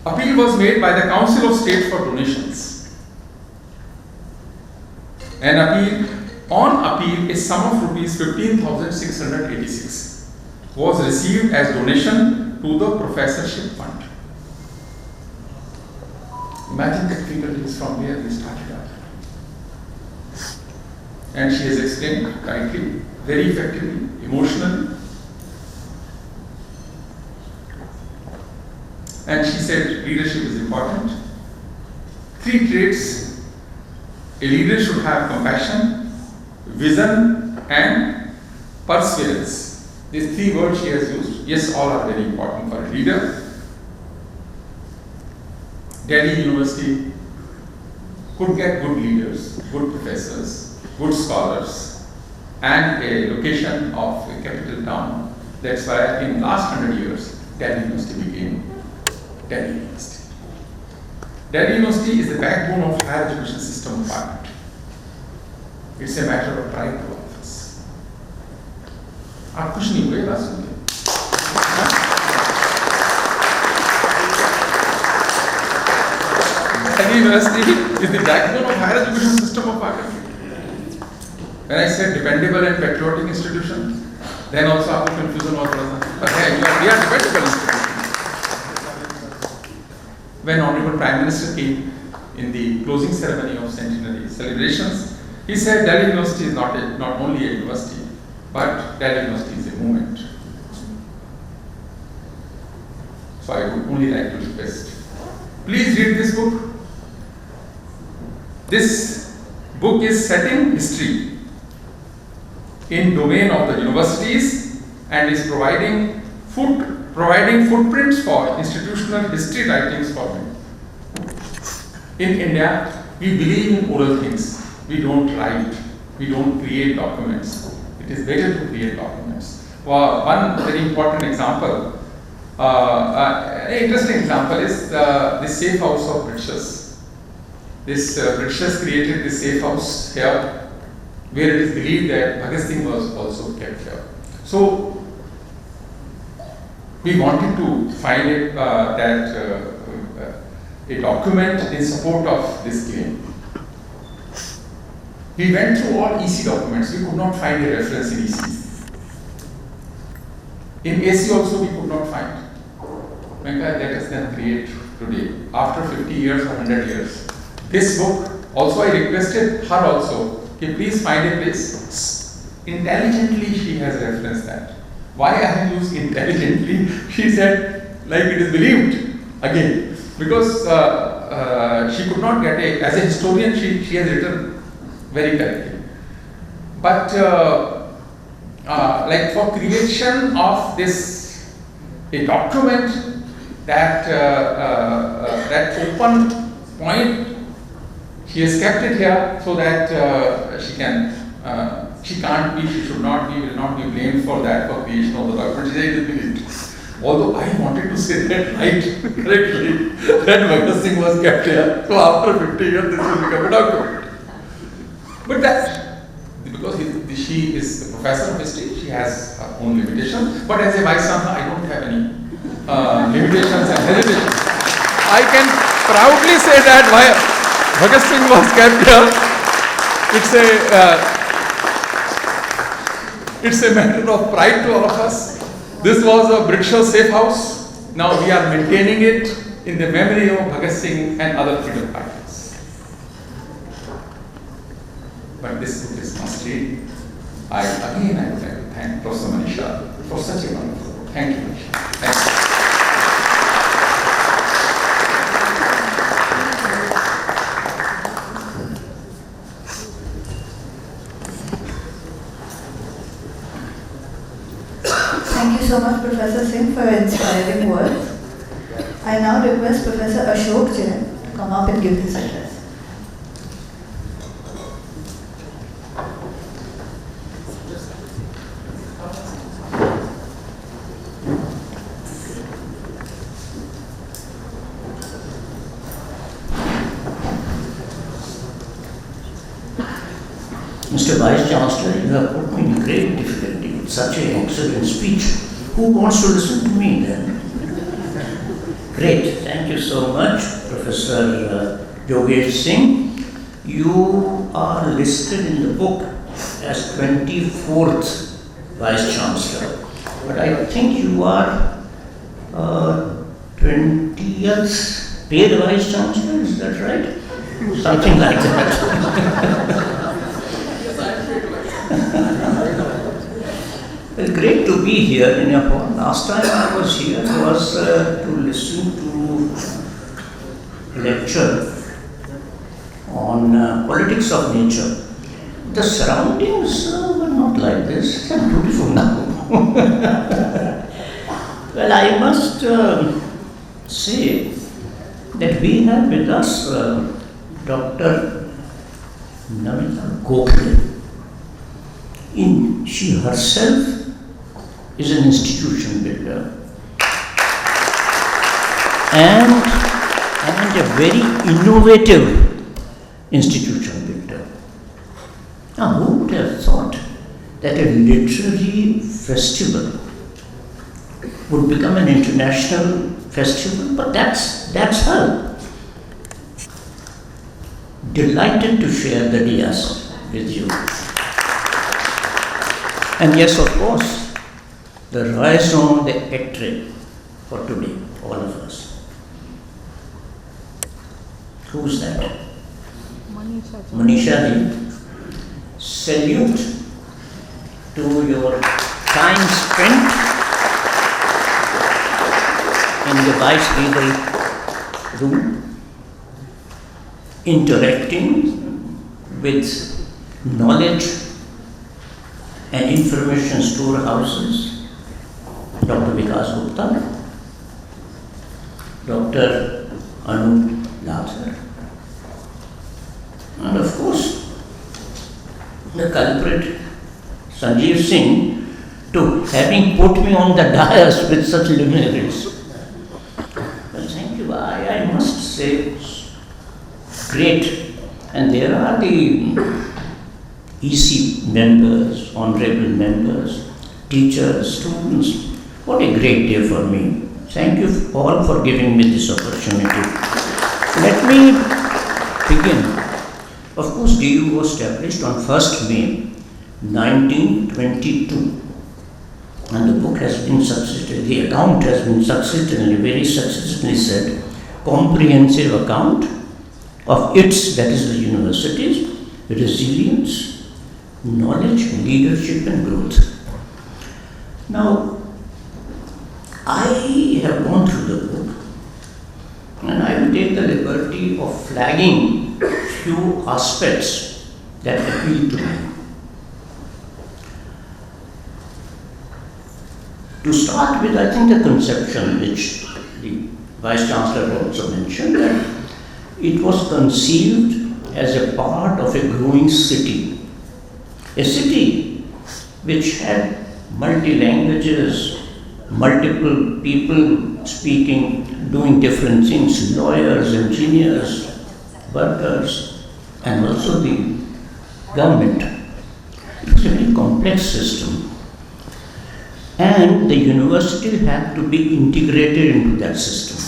Appeal was made by the Council of State for donations. On appeal, a sum of rupees 15,686 was received as donation to the professorship fund. Imagine the difficulties from where we started out. And she has explained correctly, very effectively, emotionally. And she said leadership is important. 3 traits a leader should have: compassion, vision, and perseverance. These 3 words she has used. Yes, all are very important for a leader. Delhi University could get good leaders, good professors, good scholars, and a location of a capital town. That's why in last 100 years, Delhi University became Delhi University. Delhi University is the backbone of higher education system of our country. It's a matter of pride to all of us. आप कुछ नहीं हुए बात सुन के? Delhi University is the backbone of higher education system of our country. When I said dependable and patriotic institution, then also आपको confusion was present. But hey, we are dependable institution. When Honorable Prime Minister came in the closing ceremony of centenary celebrations, he said Delhi University is not only a university, but Delhi University is a movement. So I would only like to request, please read this book. This book is setting history in domain of the universities and is providing footprints for institutional history writings for me. In India, we believe in oral things. We don't write. We don't create documents. It is better to create documents. One very important example, an interesting example is the safe house of Britishers. This Britishers created this safe house here, where it is believed that Bhagat Singh was also kept here. So we wanted to find a document in support of this claim. We went through all EC documents. We could not find a reference in EC. In AC also we could not find. Let us then create today, after 50 years or 100 years. This book, also I requested her also, please find a place. Intelligently she has referenced that. Why I have used intelligently? She said, like it is believed again, because she could not get as a historian, she has written very correctly. But like for creation of this, a document that open point, she has kept it here so that she can't be, she should not be, will not be blamed for that, for creation of the document. She said it is believed. Although I wanted to say that right correctly, that Bhagat Singh was kept here. So after 50 years, this will become a document. But that's because she is the professor of history, she has her own limitations. But as a vice chancellor, I don't have any limitations and hesitations. I can proudly say that Bhagat Singh was kept here. It's a It's a matter of pride to all of us. This was a British safe house. Now we are maintaining it in the memory of Bhagat Singh and other freedom fighters. But this book is must read. I would like to thank Professor Manisha for such a wonderful book. Thank you, Manisha. Thank you. Thank you so much, Professor Singh, for your inspiring words. I now request Professor Ashok Jain to come up and give his address. Mr. Vice Chancellor, you have put me in great difficulty with such an excellent speech. Who wants to listen to me then? Great, thank you so much, Professor Yogesh Singh. You are listed in the book as 24th Vice Chancellor, but I think you are 20th paid Vice Chancellor, is that right? Something like that. Well, great to be here in your hall. Last time I was here was to listen to a lecture on politics of nature. The surroundings were not like this. They're beautiful now. Well, I must say that we have with us Dr. Namita Gokhale. She herself is an institution builder and a very innovative institution builder. Now, who would have thought that a literary festival would become an international festival? But that's her. Delighted to share the dais with you. And yes, of course, the raison d'être for today, all of us. Who's that? Manisha ji. Salute to your time spent in the Vice Regal room, interacting with knowledge and information storehouses. Dr. Vikas Gupta, Dr. Anu Lathar, and of course the culprit Sanjeev Singh to having put me on the dais with such luminaries. Well, thank you. I must say, great. And there are the EC members, honorable members, teachers, students. What a great day for me. Thank you all for giving me this opportunity. Let me begin. Of course, DU was established on 1st May 1922. And the book has been the account has been very successfully said, comprehensive account of its, that is the university's, resilience, knowledge, leadership and growth. Now, I have gone through the book and I will take the liberty of flagging few aspects that appeal to me. To start with, I think the conception which the Vice Chancellor also mentioned, that it was conceived as a part of a growing city. A city which had multi-languages, multiple people speaking, doing different things, lawyers, engineers, workers, and also the government. It was a very complex system. And the university had to be integrated into that system.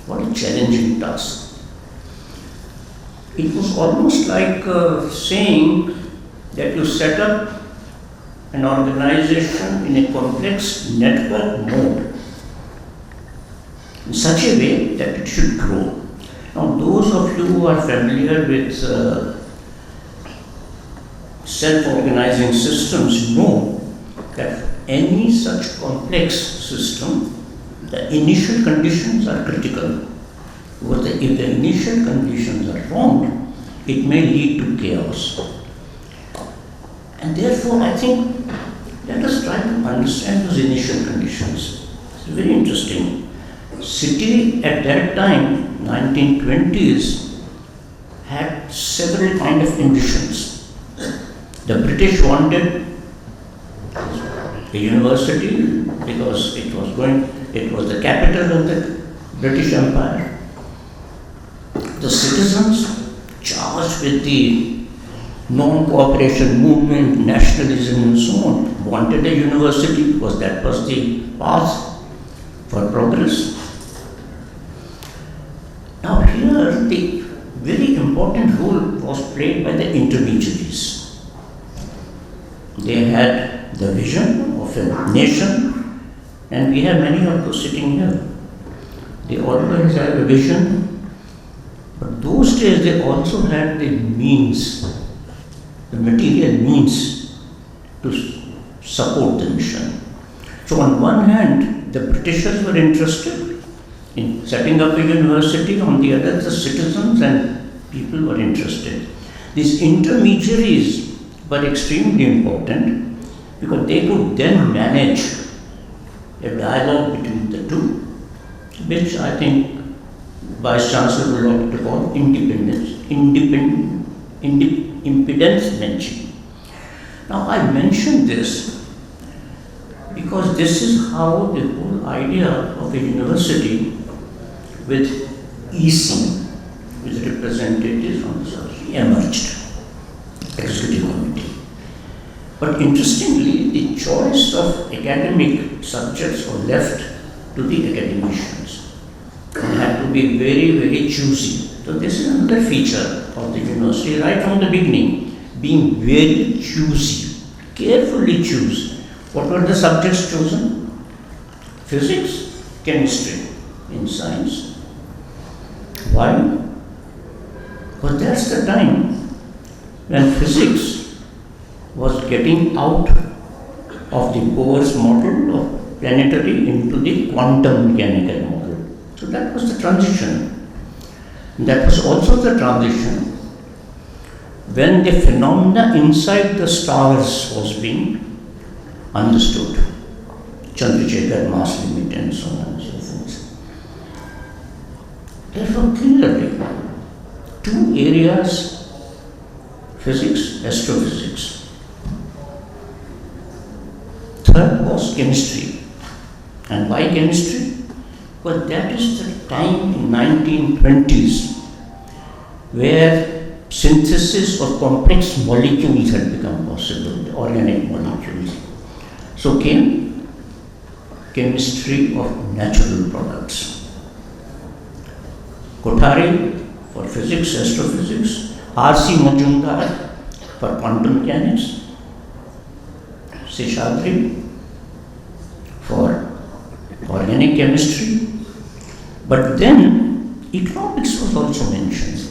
What a challenging task. It was almost like saying that you set up an organization in a complex network mode in such a way that it should grow. Now, those of you who are familiar with self-organizing systems know that any such complex system, the initial conditions are critical. Because if the initial conditions are wrong, it may lead to chaos. And therefore, I think, let us try to understand those initial conditions. It's very interesting. City at that time, 1920s, had several kind of ambitions. The British wanted a university because it was the capital of the British Empire. The citizens charged with the non-cooperation movement, nationalism and so on, wanted a university because that was the path for progress. Now here the very important role was played by the intermediaries. They had the vision of a nation, and we have many of those sitting here. They always have a vision. But those days they also had the means, the material means to support the mission. So on one hand, the Britishers were interested in setting up a university, on the other the citizens and people were interested. These intermediaries were extremely important because they could then manage a dialogue between the two, which I think Vice Chancellor would like to call impedance matching. Now I mention this because this is how the whole idea of a university with EC, with representatives on the society, emerged, executive committee. But interestingly, the choice of academic subjects was left to the academicians. They had to be very, very choosy. So this is another feature of the university right from the beginning, being very choosy, carefully choose. What were the subjects chosen? Physics, chemistry in science. Why? Because that's the time when physics was getting out of the Bohr's model of planetary into the quantum mechanical model. So that was the transition. That was also the transition when the phenomena inside the stars was being understood. Chandrasekhar mass limit and so on and so forth. Therefore, clearly, two areas, physics, astrophysics. Third was chemistry. And why chemistry? Well, that is the time in 1920s where synthesis of complex molecules had become possible, the organic molecules. So came chemistry of natural products. Choudhary for physics, astrophysics, R.C. Majumdar for quantum mechanics, Choudhary for organic chemistry. But then economics was also mentioned.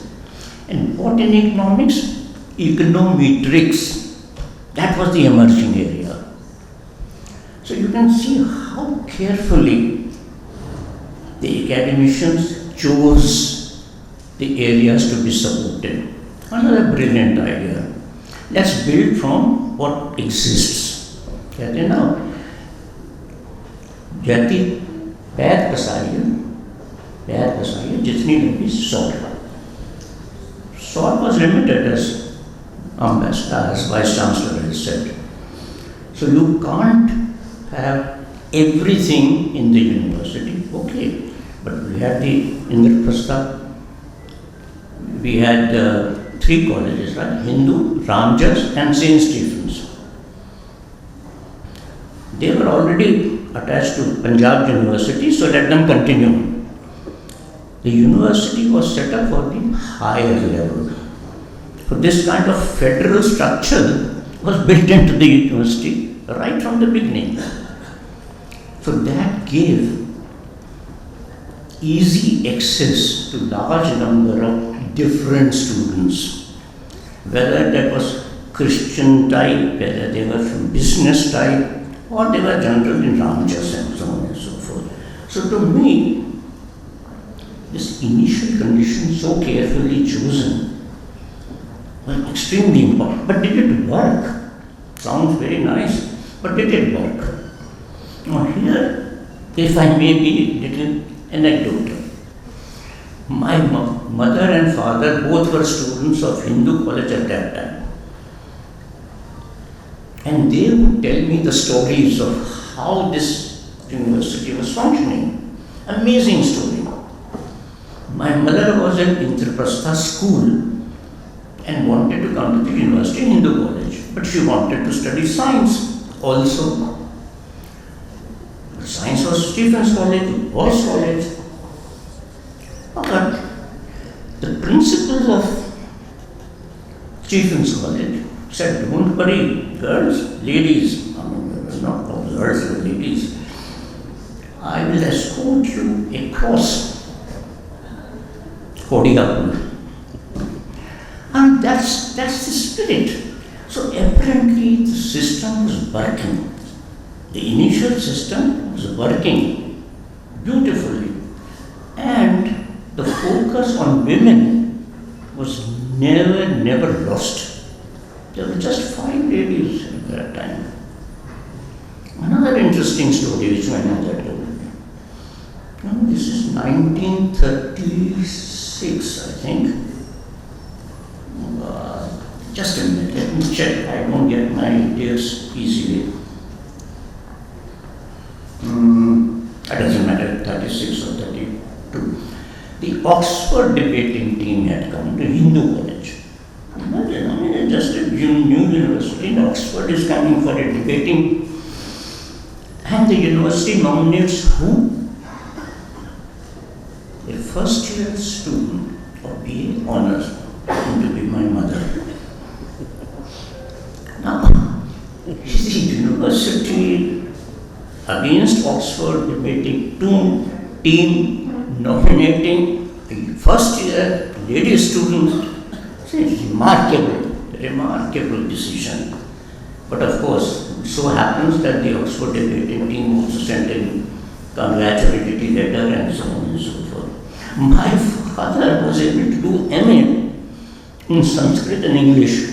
And what in economics? Econometrics. That was the emerging area. So you can see how carefully the academicians chose the areas to be supported. Another brilliant idea. Let's build from what exists. कहते ना जाति पैर पसाइए जितनी लंबी सौर was limited as Vice Chancellor has said. So you can't have everything in the university, okay. But we had the Indraprastha, we had 3 colleges, right? Hindu, Ramjas and St. Stephen's. They were already attached to Punjab University, so let them continue. The university was set up for the higher level. So this kind of federal structure was built into the university right from the beginning. So that gave easy access to large number of different students, whether that was Christian type, whether they were from business type, or they were general in Ramjas and so on and so forth. So to me, this initial condition so carefully chosen was extremely important. But did it work? Sounds very nice, but did it work? Now here, if I may be little anecdotal, my mother and father both were students of Hindu college at that time. And they would tell me the stories of how this university was functioning. Amazing story. My mother was in Indraprastha school and wanted to come to the university, Hindu college, but she wanted to study science also. But science was Stephen's college, boys' college. But the principal of Stephen's college said, don't worry, girls, ladies, not girls, but ladies, I will escort you across Kodiyapur. And that's the spirit. So apparently the system was working. The initial system was working beautifully. And the focus on women was never lost. There were just 5 ladies at that time. Another interesting story which my mother told me. Now, this is 1936, I think. Just a minute, let me check. I don't get my dates easily. It doesn't matter, 36 or 32. The Oxford debating team had come to Hindu college. Imagine, just a new university in Oxford is coming for a debating, and the university nominates who? A first year student of BA Honours to be my mother. Now, the university against Oxford debating team nominating the first year lady student. It's remarkable decision. But of course, it so happens that the Oxford debating team also sent in congratulatory letter and so on and so forth. My father was able to do MA in Sanskrit and English.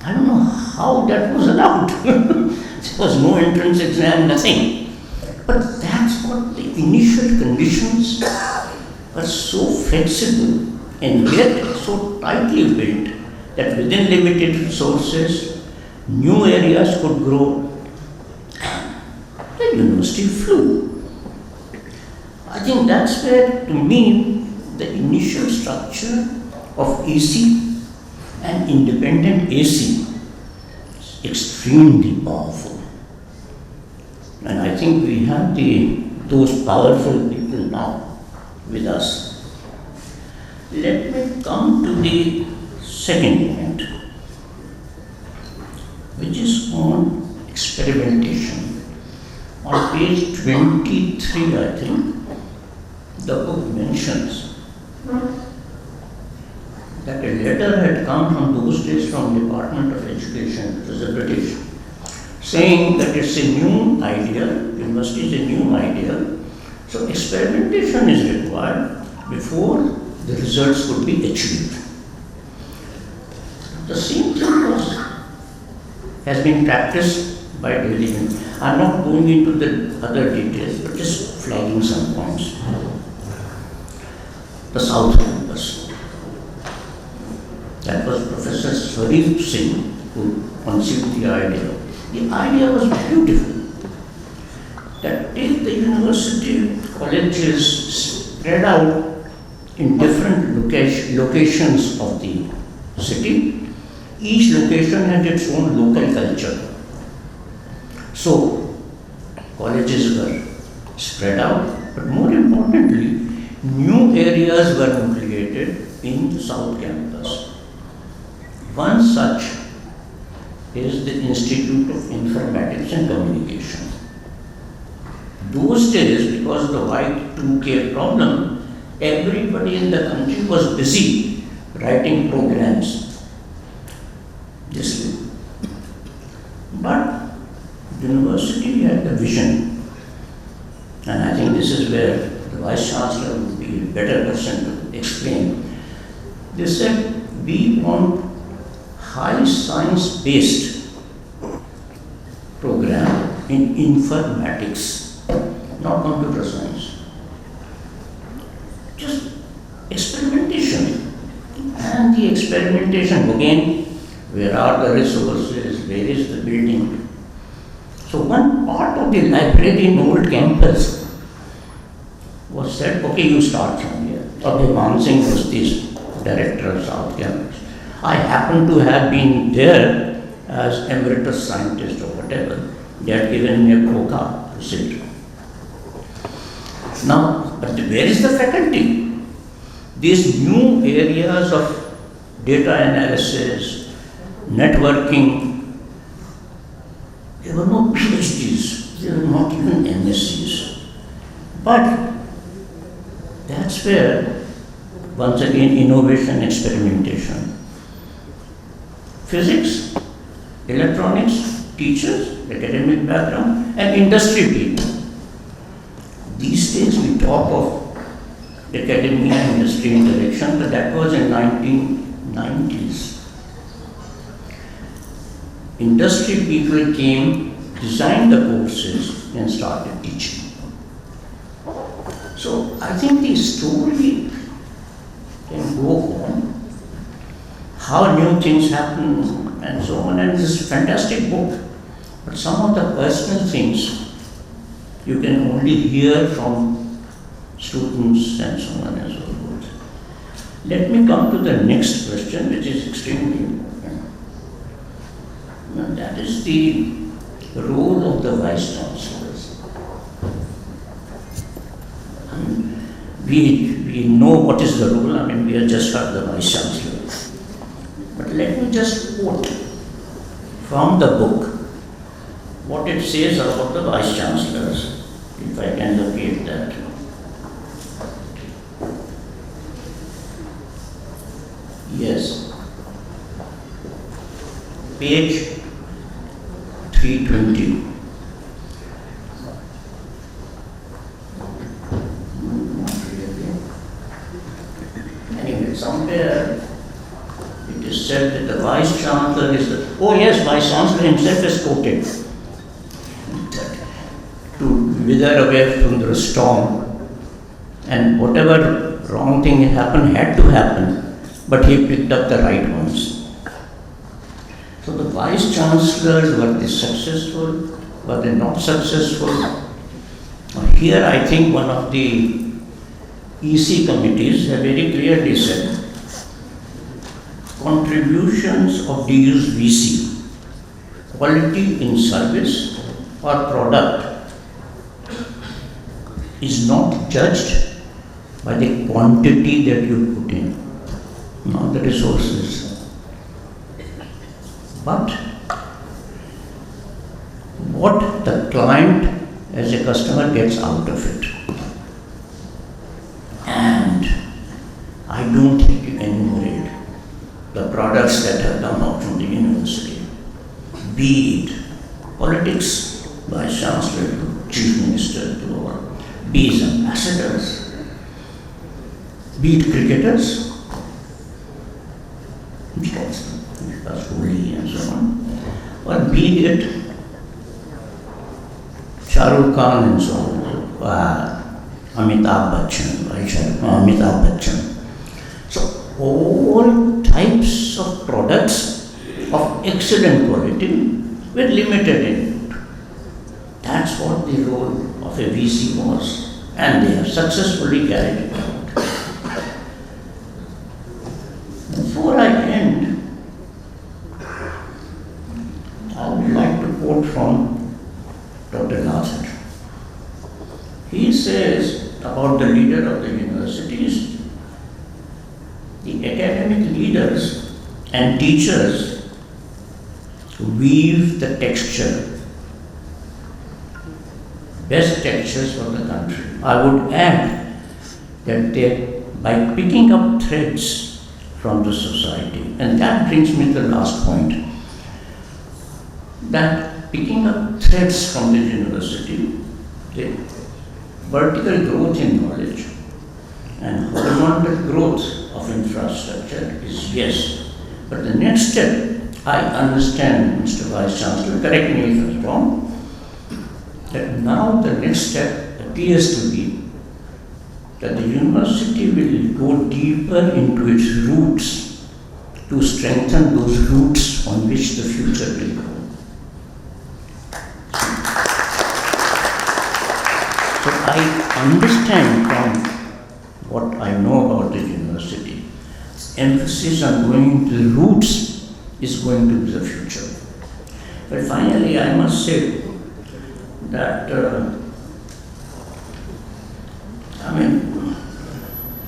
I don't know how that was allowed. There was no entrance exam, nothing. But that's what the initial conditions were so flexible and yet so tightly built that within limited resources, new areas could grow. The university flew. I think that's where, to me, the initial structure of AC and independent AC is extremely powerful. And I think we have those powerful people now with us. Let me come to the second point, which is on experimentation. On page 23, I think, the book mentions that a letter had come from those days from Department of Education, it was a British, saying that it's a new idea, university is a new idea, so experimentation is required before the results could be achieved. The same thing has been practiced by Delhi. I'm not going into the other details, but just flagging some points. The South Campus. That was Professor Singh who conceived the idea. The idea was beautiful. That take the university colleges spread out in different locations of the city. Each location had its own local culture. So, colleges were spread out, but more importantly, new areas were created in the South Campus. One such is the Institute of Informatics and Communication. Those days, because of the Y2K problem, everybody in the country was busy writing programs. This way. But the university had the vision, and I think this is where the Vice Chancellor would be a better person to explain. They said, we want high science-based program in informatics, not computer science. Just experimentation. And the experimentation, again, where are the resources, where is the building? So one part of the library in old campus was said, okay, you start from here. Abhiman Singh was this director of South Campus. I happen to have been there as emeritus scientist or whatever. They had given me a quota to sit. Now, but where is the faculty? These new areas of data analysis, networking, there were no PhDs, there were not even MScs. But that's where, once again, innovation, experimentation. Physics, electronics, teachers, academic background, and industry people. These days we talk of academia and industry interaction, but that was in 1990s. Industry people came, designed the courses, and started teaching. So I think the story can go on, how new things happen and so on, and this is a fantastic book. But some of the personal things you can only hear from students and so on and so forth. Let me come to the next question, which is extremely important. And that is the role of the Vice Chancellors. We know what is the role, I mean, we have just heard the Vice Chancellor. But let me just quote from the book what it says about the Vice Chancellors, if I can locate that. Yes. Page 320. Anyway, somewhere it is said that the Vice Chancellor is the... Oh yes, Vice Chancellor himself is quoted. To wither away from the storm, and whatever wrong thing happened had to happen, but he picked up the right ones. So the Vice Chancellors, were they successful, were they not successful? Here I think one of the EC committees have very clearly said, contributions of DU's VC, quality in service or product, is not judged by the quantity that you put in, not the resources, but what the client as a customer gets out of it. And I don't enumerate the products that have come out from the university, be it politics, Vice Chancellor to Chief Minister to all, be it ambassadors, be it cricketers, because Kohli and so on, or be it Shah Rukh Khan and so on, Amitabh Bachchan. So all types of products of excellent quality were limited in. That's what the role of a VC was, and they have successfully carried it out. Before I end, I would like to quote from Dr. Nathar. He says about the leader of the universities, the academic leaders and teachers weave the texture, best textures for the country. I would add that by picking up threads from the society, and that brings me to the last point, that picking up threads from the university, the vertical growth in knowledge and horizontal growth of infrastructure is yes. But the next step, I understand, Mr. Vice Chancellor, correct me if I'm wrong, that now the next step appears to be that the university will go deeper into its roots to strengthen those roots on which the future will go. So I understand from what I know about the university, emphasis on going into the roots is going to be the future. But finally, I must say that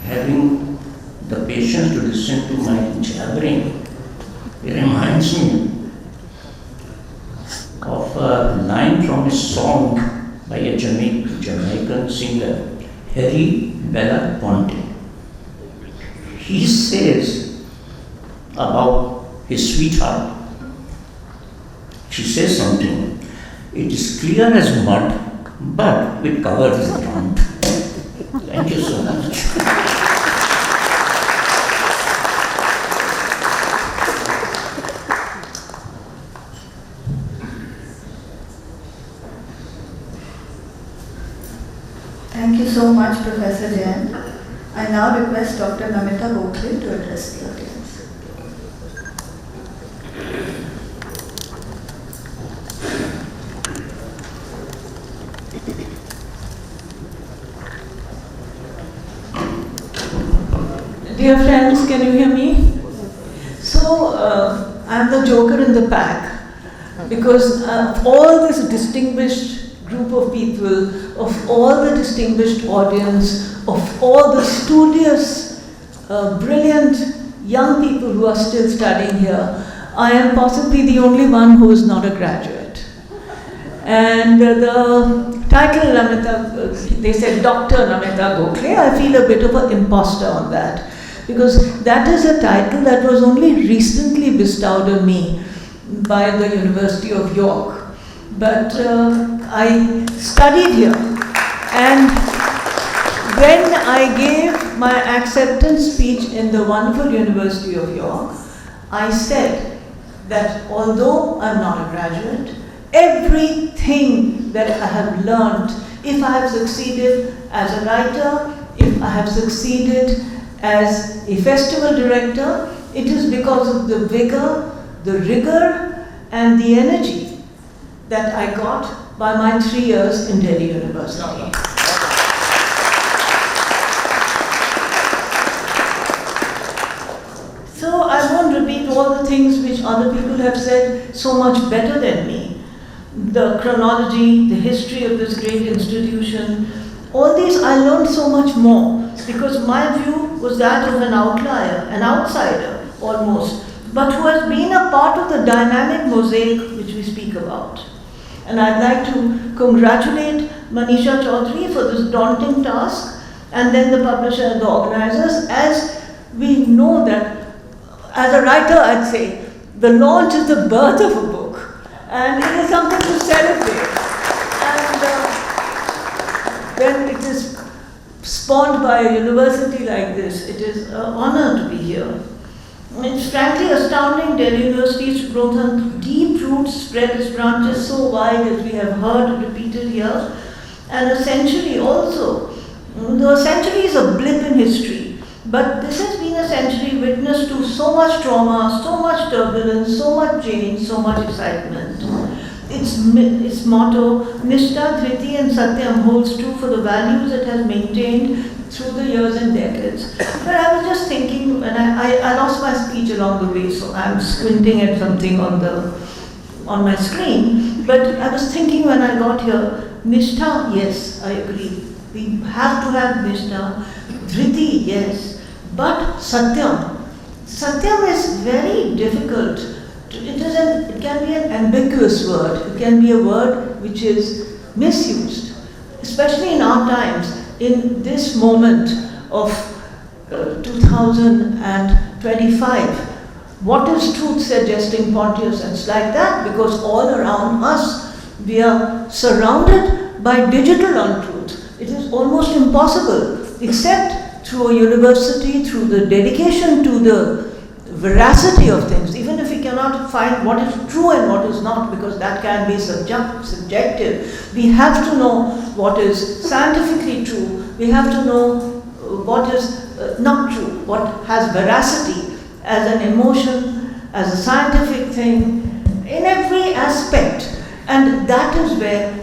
having the patience to listen to my jabbering, it reminds me of a line from a song by a Jamaican singer, Harry Belafonte. He says about his sweetheart, she says something, it is clear as mud, but it covers the ground. Thank you so much. Thank you so much, Professor Jain. I now request Dr. Namita Gokhale to address the audience. Dear friends, can you hear me? So, I'm the joker in the pack because all this distinguished group of people, of all the distinguished audience, of all the studious, brilliant young people who are still studying here, I am possibly the only one who is not a graduate. And the title Namita, they said Dr. Namita Gokhale, I feel a bit of an imposter on that. Because that is a title that was only recently bestowed on me by the University of York. But I studied here, and when I gave my acceptance speech in the wonderful University of York, I said that although I'm not a graduate, everything that I have learned, if I have succeeded as a writer, if I have succeeded as a festival director, it is because of the vigor, the rigor, and the energy that I got by my 3 years in Delhi University. So I won't repeat all the things which other people have said so much better than me. The chronology, the history of this great institution, all these I learned so much more because my view was that of an outlier, an outsider almost, but who has been a part of the dynamic mosaic which we speak about. And I'd like to congratulate Manisha Choudhary for this daunting task, and then the publisher and the organizers, as we know that, as a writer I'd say, the launch is the birth of a book, and it is something to celebrate. And when it is spawned by a university like this, it is an honor to be here. It's frankly astounding. Delhi University's growth on deep roots, spread its branches so wide as we have heard repeated here, and a century also. The century is a blip in history, but this has been a century witness to so much trauma, so much turbulence, so much change, so much excitement. Its motto, Nishtha, Dhriti and Satyam, holds true for the values it has maintained through the years and decades. But I was just thinking, and I lost my speech along the way, so I'm squinting at something on my screen. But I was thinking when I got here, Nishtha, yes, I agree. We have to have Nishtha. Dhriti, yes. But Satyam. Satyam is very difficult it can be an ambiguous word. It can be a word which is misused, especially in our times, in this moment of 2025. What is truth, said jesting Pontius? And it's like that because all around us we are surrounded by digital untruth. It is almost impossible, except through a university, through the dedication to the veracity of things, even if we cannot find what is true and what is not, because that can be subjective. We have to know what is scientifically true. We have to know what is not true, what has veracity as an emotion, as a scientific thing, in every aspect. And that is where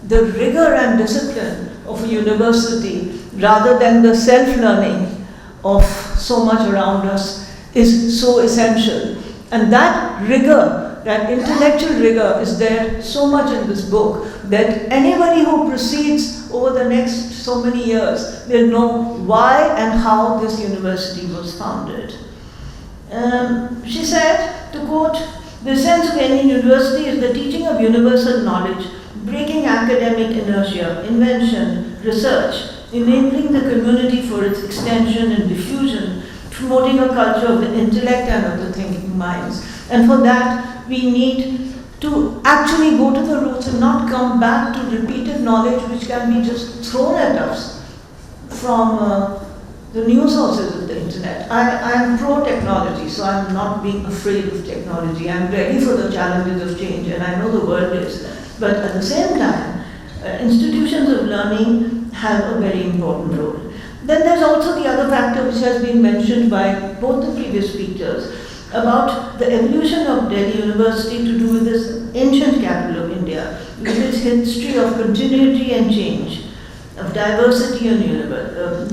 the rigor and discipline of a university, rather than the self-learning of so much around us, is so essential. And that rigor, that intellectual rigor, is there so much in this book that anybody who proceeds over the next so many years will know why and how this university was founded. She said, to quote, "The essence of any university is the teaching of universal knowledge, breaking academic inertia, invention, research, enabling the community for its extension and diffusion, promoting a culture of the intellect and of the thinking minds." And for that, we need to actually go to the roots and not come back to repeated knowledge which can be just thrown at us from the news sources of the internet. I am pro-technology, so I'm not being afraid of technology. I'm ready for the challenges of change, and I know the world is. But at the same time, institutions of learning have a very important role. Then there's also the other factor which has been mentioned by both the previous speakers about the evolution of Delhi University to do with this ancient capital of India, with its history of continuity and change, of diversity and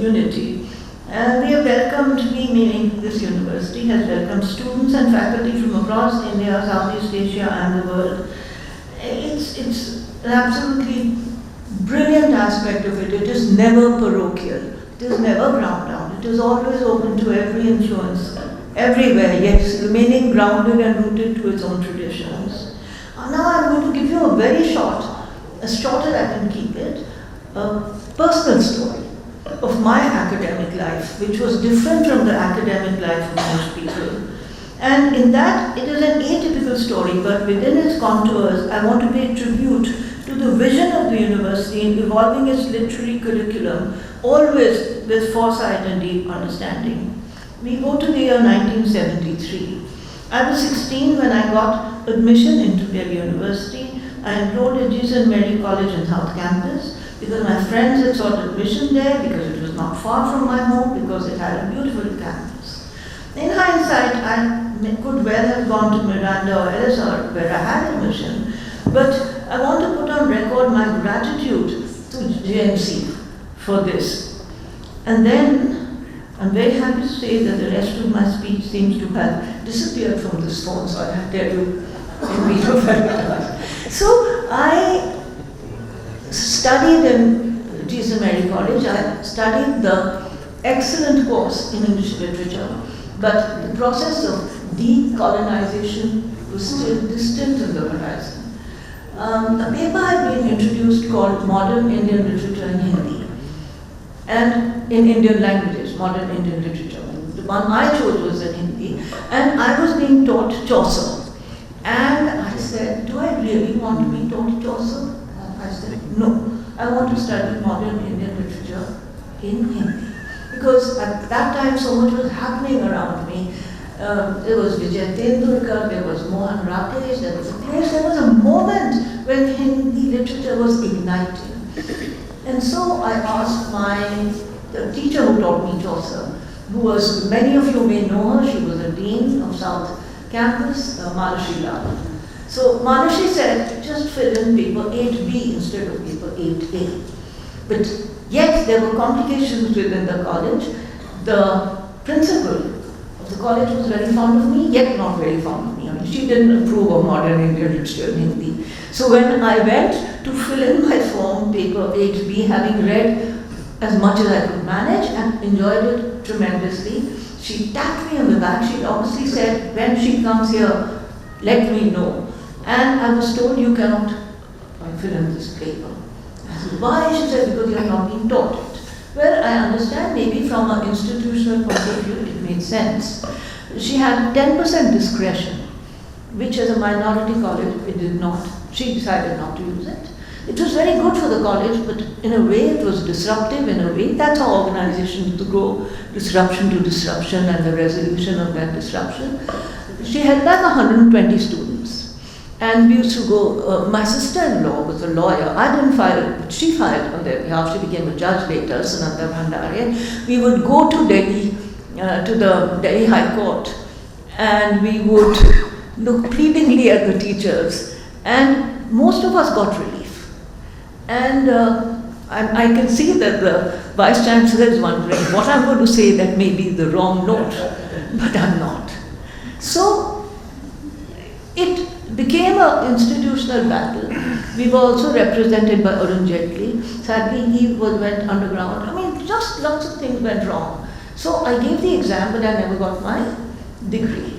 unity. And we have welcomed, we meaning this university, has welcomed students and faculty from across India, Southeast Asia and the world. It's an absolutely brilliant aspect of it. It is never parochial. It is never ground down. It is always open to every influence, everywhere, yes, remaining grounded and rooted to its own traditions. Now I'm going to give you a very short, as short as I can keep it, a personal story of my academic life, which was different from the academic life of most people. And in that, it is an atypical story, but within its contours, I want to pay tribute to the vision of the university in evolving its literary curriculum, always with foresight and deep understanding. We go to the year 1973. I was 16 when I got admission into Delhi University. I enrolled at Jain Mary College in South Campus, because my friends had sought admission there, because it was not far from my home, because it had a beautiful campus. In hindsight, I could well have gone to Miranda or LSR where I had admission, but I want to put on record my gratitude to JMC for this. And then, I'm very happy to say that the rest of my speech seems to have disappeared from this phone, so I tell you in video very well. So I studied in Jain Mary College. I studied the excellent course in English literature, but the process of decolonization was still distant in the horizon. A paper had been introduced called Modern Indian Literature in Hindi, and in Indian languages, modern Indian literature. The one I chose was in Hindi, and I was being taught Chaucer. And I said, do I really want to be taught Chaucer? I said, no, I want to study modern Indian literature in Hindi. Because at that time so much was happening around me. There was Vijay Tendulkar, there was Mohan Rakesh, there was a moment when Hindi literature was igniting. And so I asked the teacher who taught me Chaucer, who was, many of you may know her, she was a dean of South Campus, Manisha. So Manisha said, just fill in paper 8B instead of paper 8A. But yet there were complications within the college. The principal of the college was very fond of me, yet not very fond of me. I mean, she didn't approve of modern Indian literature in Hindi. So when I went to fill in my form, paper 8B, having read as much as I could manage and enjoyed it tremendously, she tapped me on the back. She obviously said, when she comes here let me know. And I was told, you cannot fill in this paper. I said, why? She said, because you have not been taught it. Well, I understand maybe from an institutional point of view it made sense. She had 10% discretion, which as a minority college it did not. She decided not to use it. It was very good for the college, but in a way it was disruptive in a way. That's how organizations grow, disruption to disruption and the resolution of that disruption. She had like 120 students. And we used to go, my sister-in-law was a lawyer. I didn't file, but she filed on their behalf. She became a judge later, Sananda Bhandari. We would go to Delhi, to the Delhi High Court, and we would look pleadingly at the teachers, and most of us got relief. And I can see that the Vice Chancellor is wondering what I'm going to say that may be the wrong note, but I'm not. So it became an institutional battle. We were also represented by Arun Jaitley. Sadly, he went underground. I mean, just lots of things went wrong. So I gave the exam, but I never got my degree.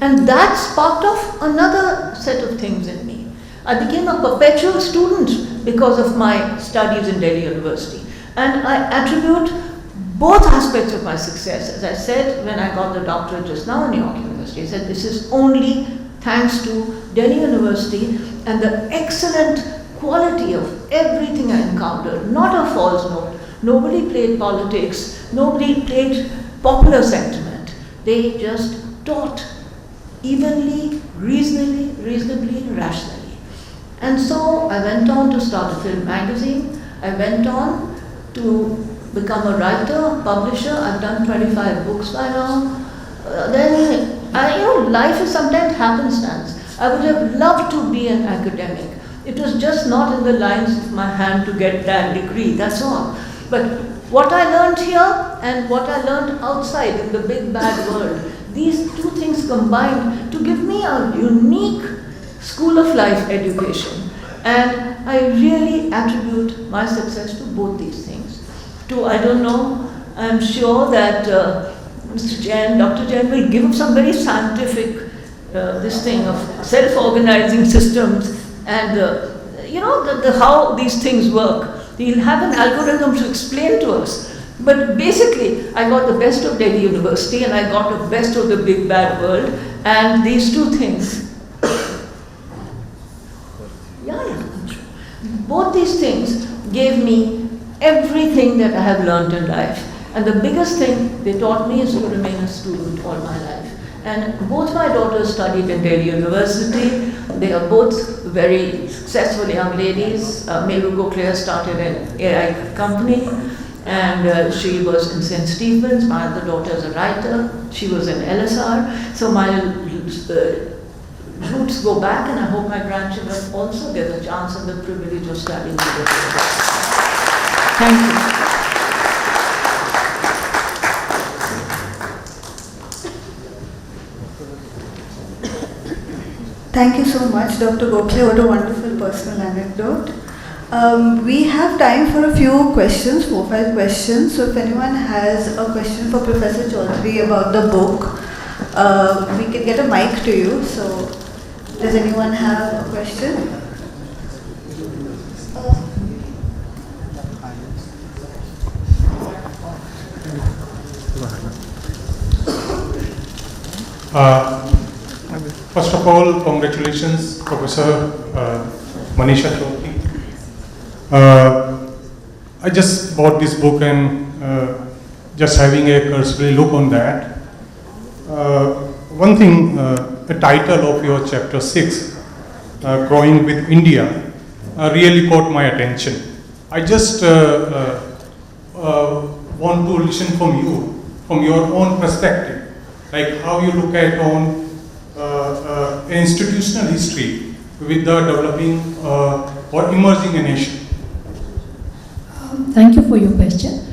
And that sparked off another set of things in me. I became a perpetual student because of my studies in Delhi University. And I attribute both aspects of my success. As I said when I got the doctorate just now in New York University, I said this is only thanks to Delhi University and the excellent quality of everything I encountered. Not a false note. Nobody played politics. Nobody played popular sentiment. They just taught evenly, reasonably, rationally. And so I went on to start a film magazine. I went on to become a writer, publisher. I've done 25 books by now. Life is sometimes happenstance. I would have loved to be an academic. It was just not in the lines of my hand to get that degree, that's all. But what I learned here and what I learned outside in the big bad world, these two things combined to give me a unique school of life education. And I really attribute my success to both these things. I'm sure that Mr. Jain, Dr. Jain will give some very scientific this thing of self-organizing systems and how these things work. He'll have an algorithm to explain to us. But basically, I got the best of Delhi University and I got the best of the big bad world, and these two things, both these things gave me everything that I have learned in life. And the biggest thing they taught me is to remain a student all my life. And both my daughters studied in Delhi University. They are both very successful young ladies. Gokhale started an AI company, and she was in St. Stephen's. My other daughter is a writer. She was in LSR. So my roots go back, and I hope my grandchildren also get the chance and the privilege of studying with us. Thank you. Thank you so much, Dr. Gokhale. What a wonderful personal anecdote. We have time for a few questions, 4-5 questions. So if anyone has a question for Professor Choudhary about the book, we can get a mic to you. So does anyone have a question? First of all, congratulations, Professor Manisha Choudhary. I just bought this book and just having a cursory look on that. One thing, the title of your chapter 6, Growing with India, really caught my attention. I just want to listen from you, from your own perspective, like how you look at on institutional history with the developing or emerging a nation. Thank you for your question.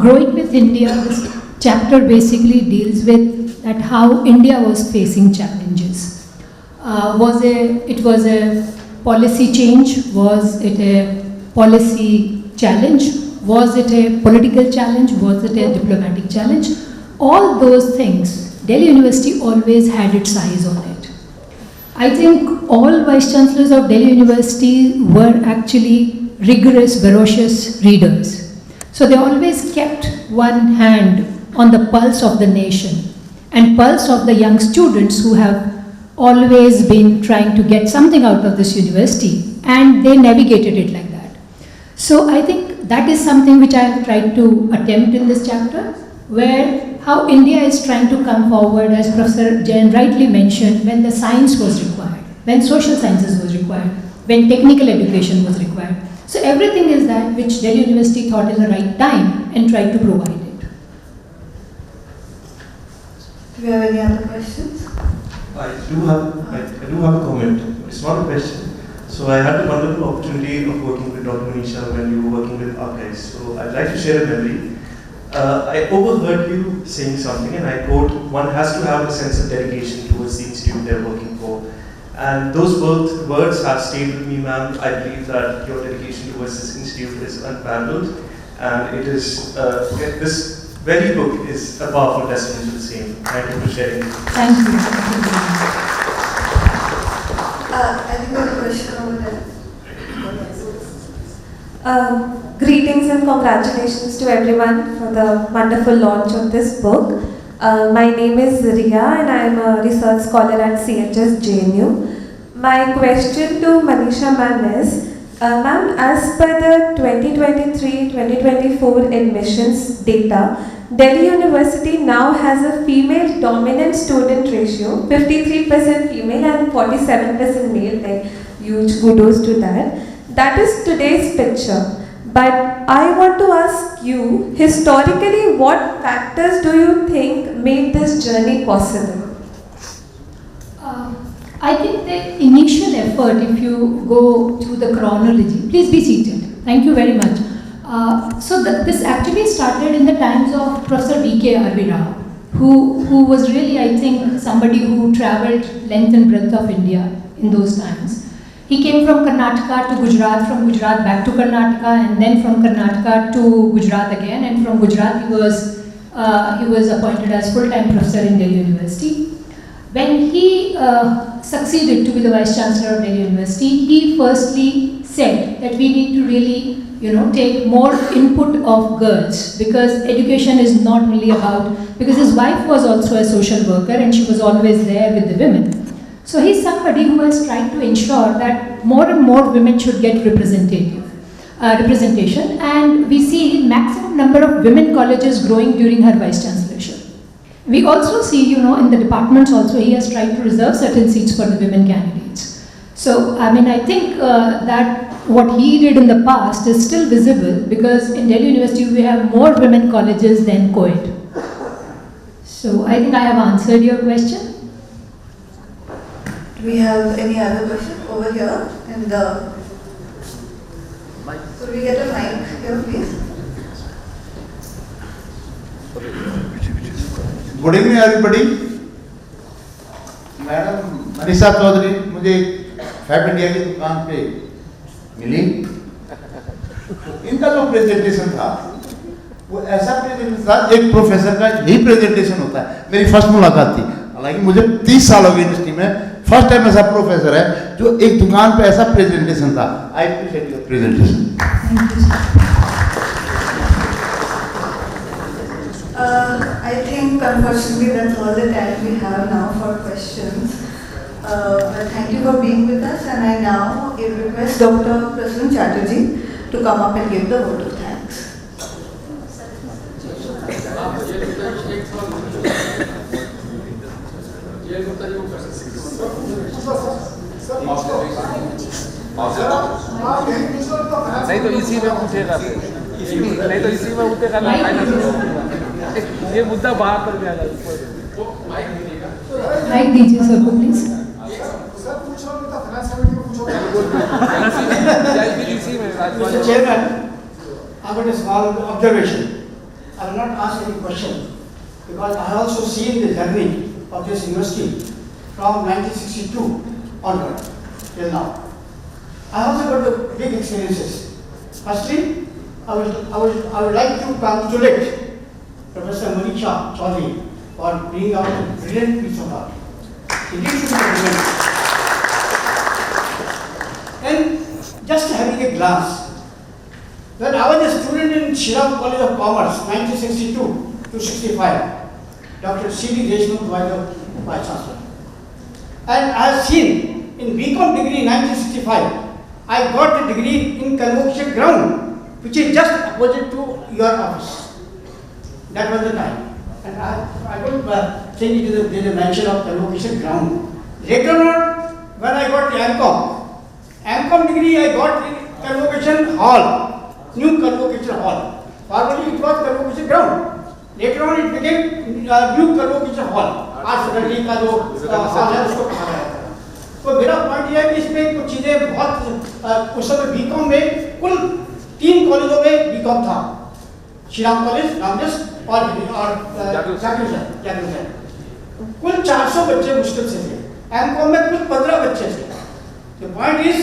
Growing with India, this chapter basically deals with that how India was facing challenges. It was a policy change? Was it a policy challenge? Was it a political challenge? Was it a diplomatic challenge? All those things, Delhi University always had its eyes on it. I think all vice chancellors of Delhi University were actually rigorous, ferocious readers. So they always kept one hand on the pulse of the nation and pulse of the young students who have always been trying to get something out of this university, and they navigated it like that. So I think that is something which I have tried to attempt in this chapter, where how India is trying to come forward, as Professor Jain rightly mentioned, when the science was required, when social sciences was required, when technical education was required. So everything is that which Delhi University thought is the right time and tried to provide it. Do you have any other questions? I do have a comment. It's not a question. So I had the wonderful opportunity of working with Dr. Manisha when you were working with archives. So I'd like to share a memory. I overheard you saying something, and I quote, "One has to have a sense of dedication towards the institute they're working for." And those words have stayed with me, ma'am. I believe that your dedication towards this institute is unparalleled, and it is this very book is a powerful testament to the same. Thank you for sharing. Thank you. I think there's a question over there. Greetings and congratulations to everyone for the wonderful launch of this book. My name is Riya and I am a research scholar at CHS JNU. My question to Manisha ma'am is, ma'am, as per the 2023-2024 admissions data, Delhi University now has a female dominant student ratio, 53% female and 47% male, like huge kudos to that. That is today's picture. But I want to ask you, historically, what factors do you think made this journey possible? I think the initial effort, if you go through the chronology, please be seated. Thank you very much. This actually started in the times of Professor V.K. Arvirao, who was really, I think, somebody who traveled length and breadth of India in those times. He came from Karnataka to Gujarat, from Gujarat back to Karnataka, and then from Karnataka to Gujarat again, and from Gujarat he was appointed as full-time professor in Delhi University. When he succeeded to be the Vice Chancellor of Delhi University, he firstly said that we need to really, take more input of girls, because education is not really about, because his wife was also a social worker and she was always there with the women. So he's somebody who has tried to ensure that more and more women should get representation, and we see maximum number of women colleges growing during her Vice Chancellorship. We also see, in the departments also, he has tried to reserve certain seats for the women candidates. So, I think that what he did in the past is still visible, because in Delhi University we have more women colleges than co-ed. So, I think I have answered your question. Do we have any other question over here in the... Could we get a mic here, please? Good evening everybody. Madam Manisha Chaudhary मुझे fab India की दुकान पे मिली। इनका जो presentation था वो ऐसा presentation था, एक प्रोफेसर का यही प्रेजेंटेशन होता है। मेरी फर्स्ट मुलाकात थी, हालांकि मुझे 30 साल हो गए इंडस्ट्री में, फर्स्ट टाइम ऐसा प्रोफेसर है जो एक दुकान पे ऐसा प्रेजेंटेशन था। I appreciate your presentation. I think unfortunately that's all the time we have now for questions. But thank you for being with us, and I now request Dr. Prasun Chatterjee to come up and give the vote of thanks. नहीं तो इसी में पूछेगा, नहीं तो इसी में उठेगा ना, ये मुद्दा बाहर कर दिया जाए। माइक दीजिए सर को please. Mr. Chairman, I've got a small observation. I will not ask any question because I have also seen the journey of this university from 1962 onward till now. I also got the big experiences. Firstly, I would like to congratulate Professor Manisha Choudhary for bringing out a brilliant piece of art. He did should be brilliant. just having a glance. When I was a student in Shriram College of Commerce, 1962 to 65, Dr. C.D. Deshmukh was the Vice Chancellor. And I have seen in BCom degree in 1965, I got a degree in Convocation Ground, which is just opposite to your office. That was the time. And I don't think it is a mention of Convocation Ground. Later on, when I got the MCom degree I got in Convocation Hall, New Convocation Hall. Formerly it was Convocation Ground. Later on it became New Convocation Hall. आज faculty का जो hall है उसको कहा गया था। तो मेरा पॉइंट यह है कि इसमें कुछ चीज़ें बहुत उस समय बीकॉम में कुल 3 कॉलेजों में बीकॉम था, श्रीराम कॉलेज, रामजस और जागरूक। कुल 400 बच्चे मुश्किल से थे, एमकॉम में कुल 15 बच्चे थे। The point is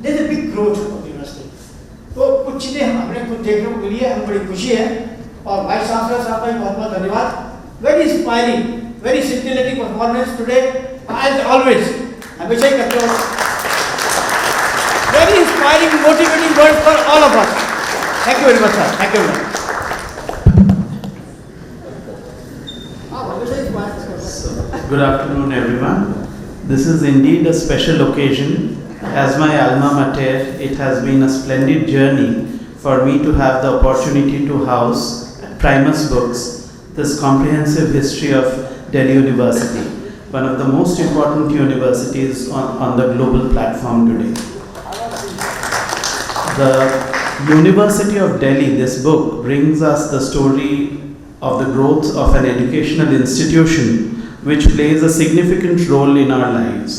there is a big growth of university. तो कुछ चीज़ें हमने कुछ देखने को मिली है, हमें बड़ी खुशी है और वाइस चांसलर साहब का बहुत बहुत धन्यवाद। Very inspiring, very scintillating performance today, as always. हमेशा ही करते हो। Very inspiring, motivating words for all of us. Thank you very much, sir. Thank you very much. Good afternoon, everyone. This is indeed a special occasion. As my alma mater, it has been a splendid journey for me to have the opportunity to house Primus Books, this comprehensive history of Delhi University, one of the most important universities on the global platform today. The University of Delhi, this book, brings us the story of the growth of an educational institution which plays a significant role in our lives.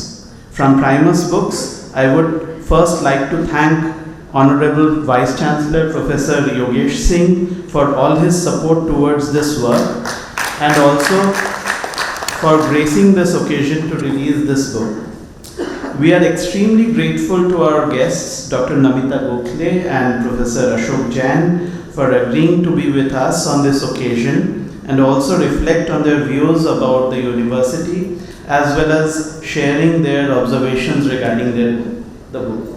From Primus Books, I would first like to thank Honorable Vice Chancellor Professor Yogesh Singh for all his support towards this work and also for gracing this occasion to release this book. We are extremely grateful to our guests, Dr. Namita Gokhale and Professor Ashok Jain, for agreeing to be with us on this occasion and also reflect on their views about the university as well as sharing their observations regarding the book.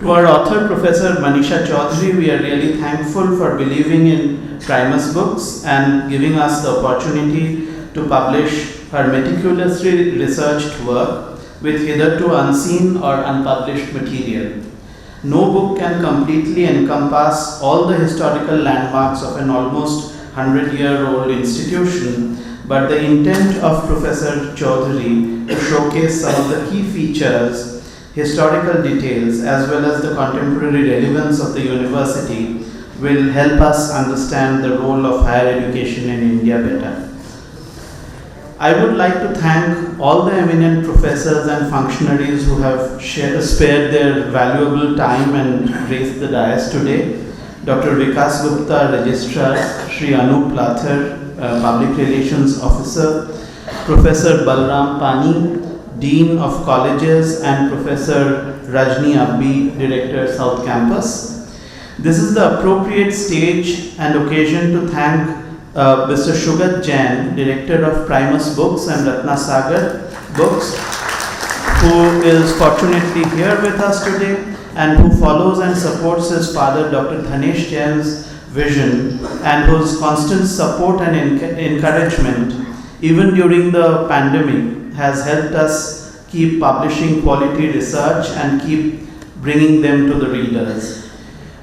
To our author, Professor Manisha Choudhary, we are really thankful for believing in Primus Books and giving us the opportunity to publish her meticulously researched work with hitherto unseen or unpublished material. No book can completely encompass all the historical landmarks of an almost 100-year-old institution, but the intent of Professor Choudhary to showcase some of the key features, historical details, as well as the contemporary relevance of the university will help us understand the role of higher education in India better. I would like to thank all the eminent professors and functionaries who have spared their valuable time and graced the dais today. Dr. Vikas Gupta, Registrar, Shri Anup Lathar, Public Relations Officer, Professor Balram Pani, Dean of Colleges, and Professor Rajni Abbi, Director, South Campus. This is the appropriate stage and occasion to thank Mr. Shugat Jain, Director of Primus Books and Ratna Sagar Books, who is fortunately here with us today and who follows and supports his father Dr. Dhanesh Jain's vision and whose constant support and encouragement even during the pandemic has helped us keep publishing quality research and keep bringing them to the readers.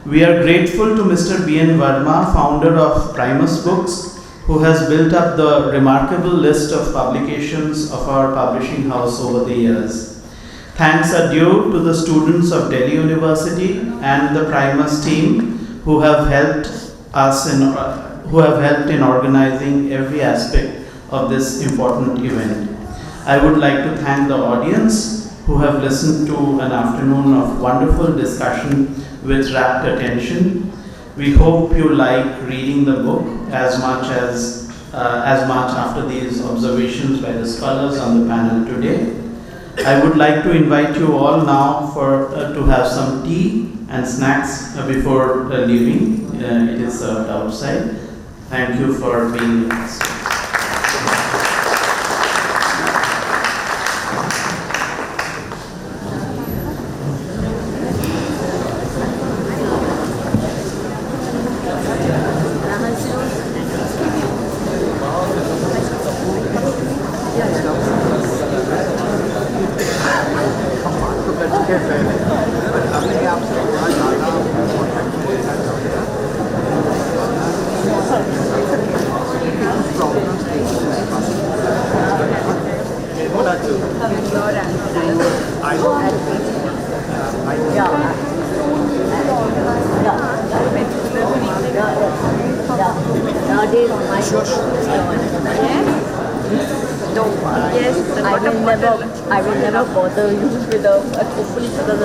We are grateful to Mr. B.N. Verma, founder of Primus Books, who has built up the remarkable list of publications of our publishing house over the years. Thanks are due to the students of Delhi University and the Primus team who have helped in organizing every aspect of this important event. I would like to thank the audience who have listened to an afternoon of wonderful discussion with rapt attention. We hope you like reading the book as much after these observations by the scholars on the panel today. I would like to invite you all now to have some tea and snacks before leaving. It is served outside. Thank you for being with us. Nowadays on my no, yes, I will never bother you with hopefully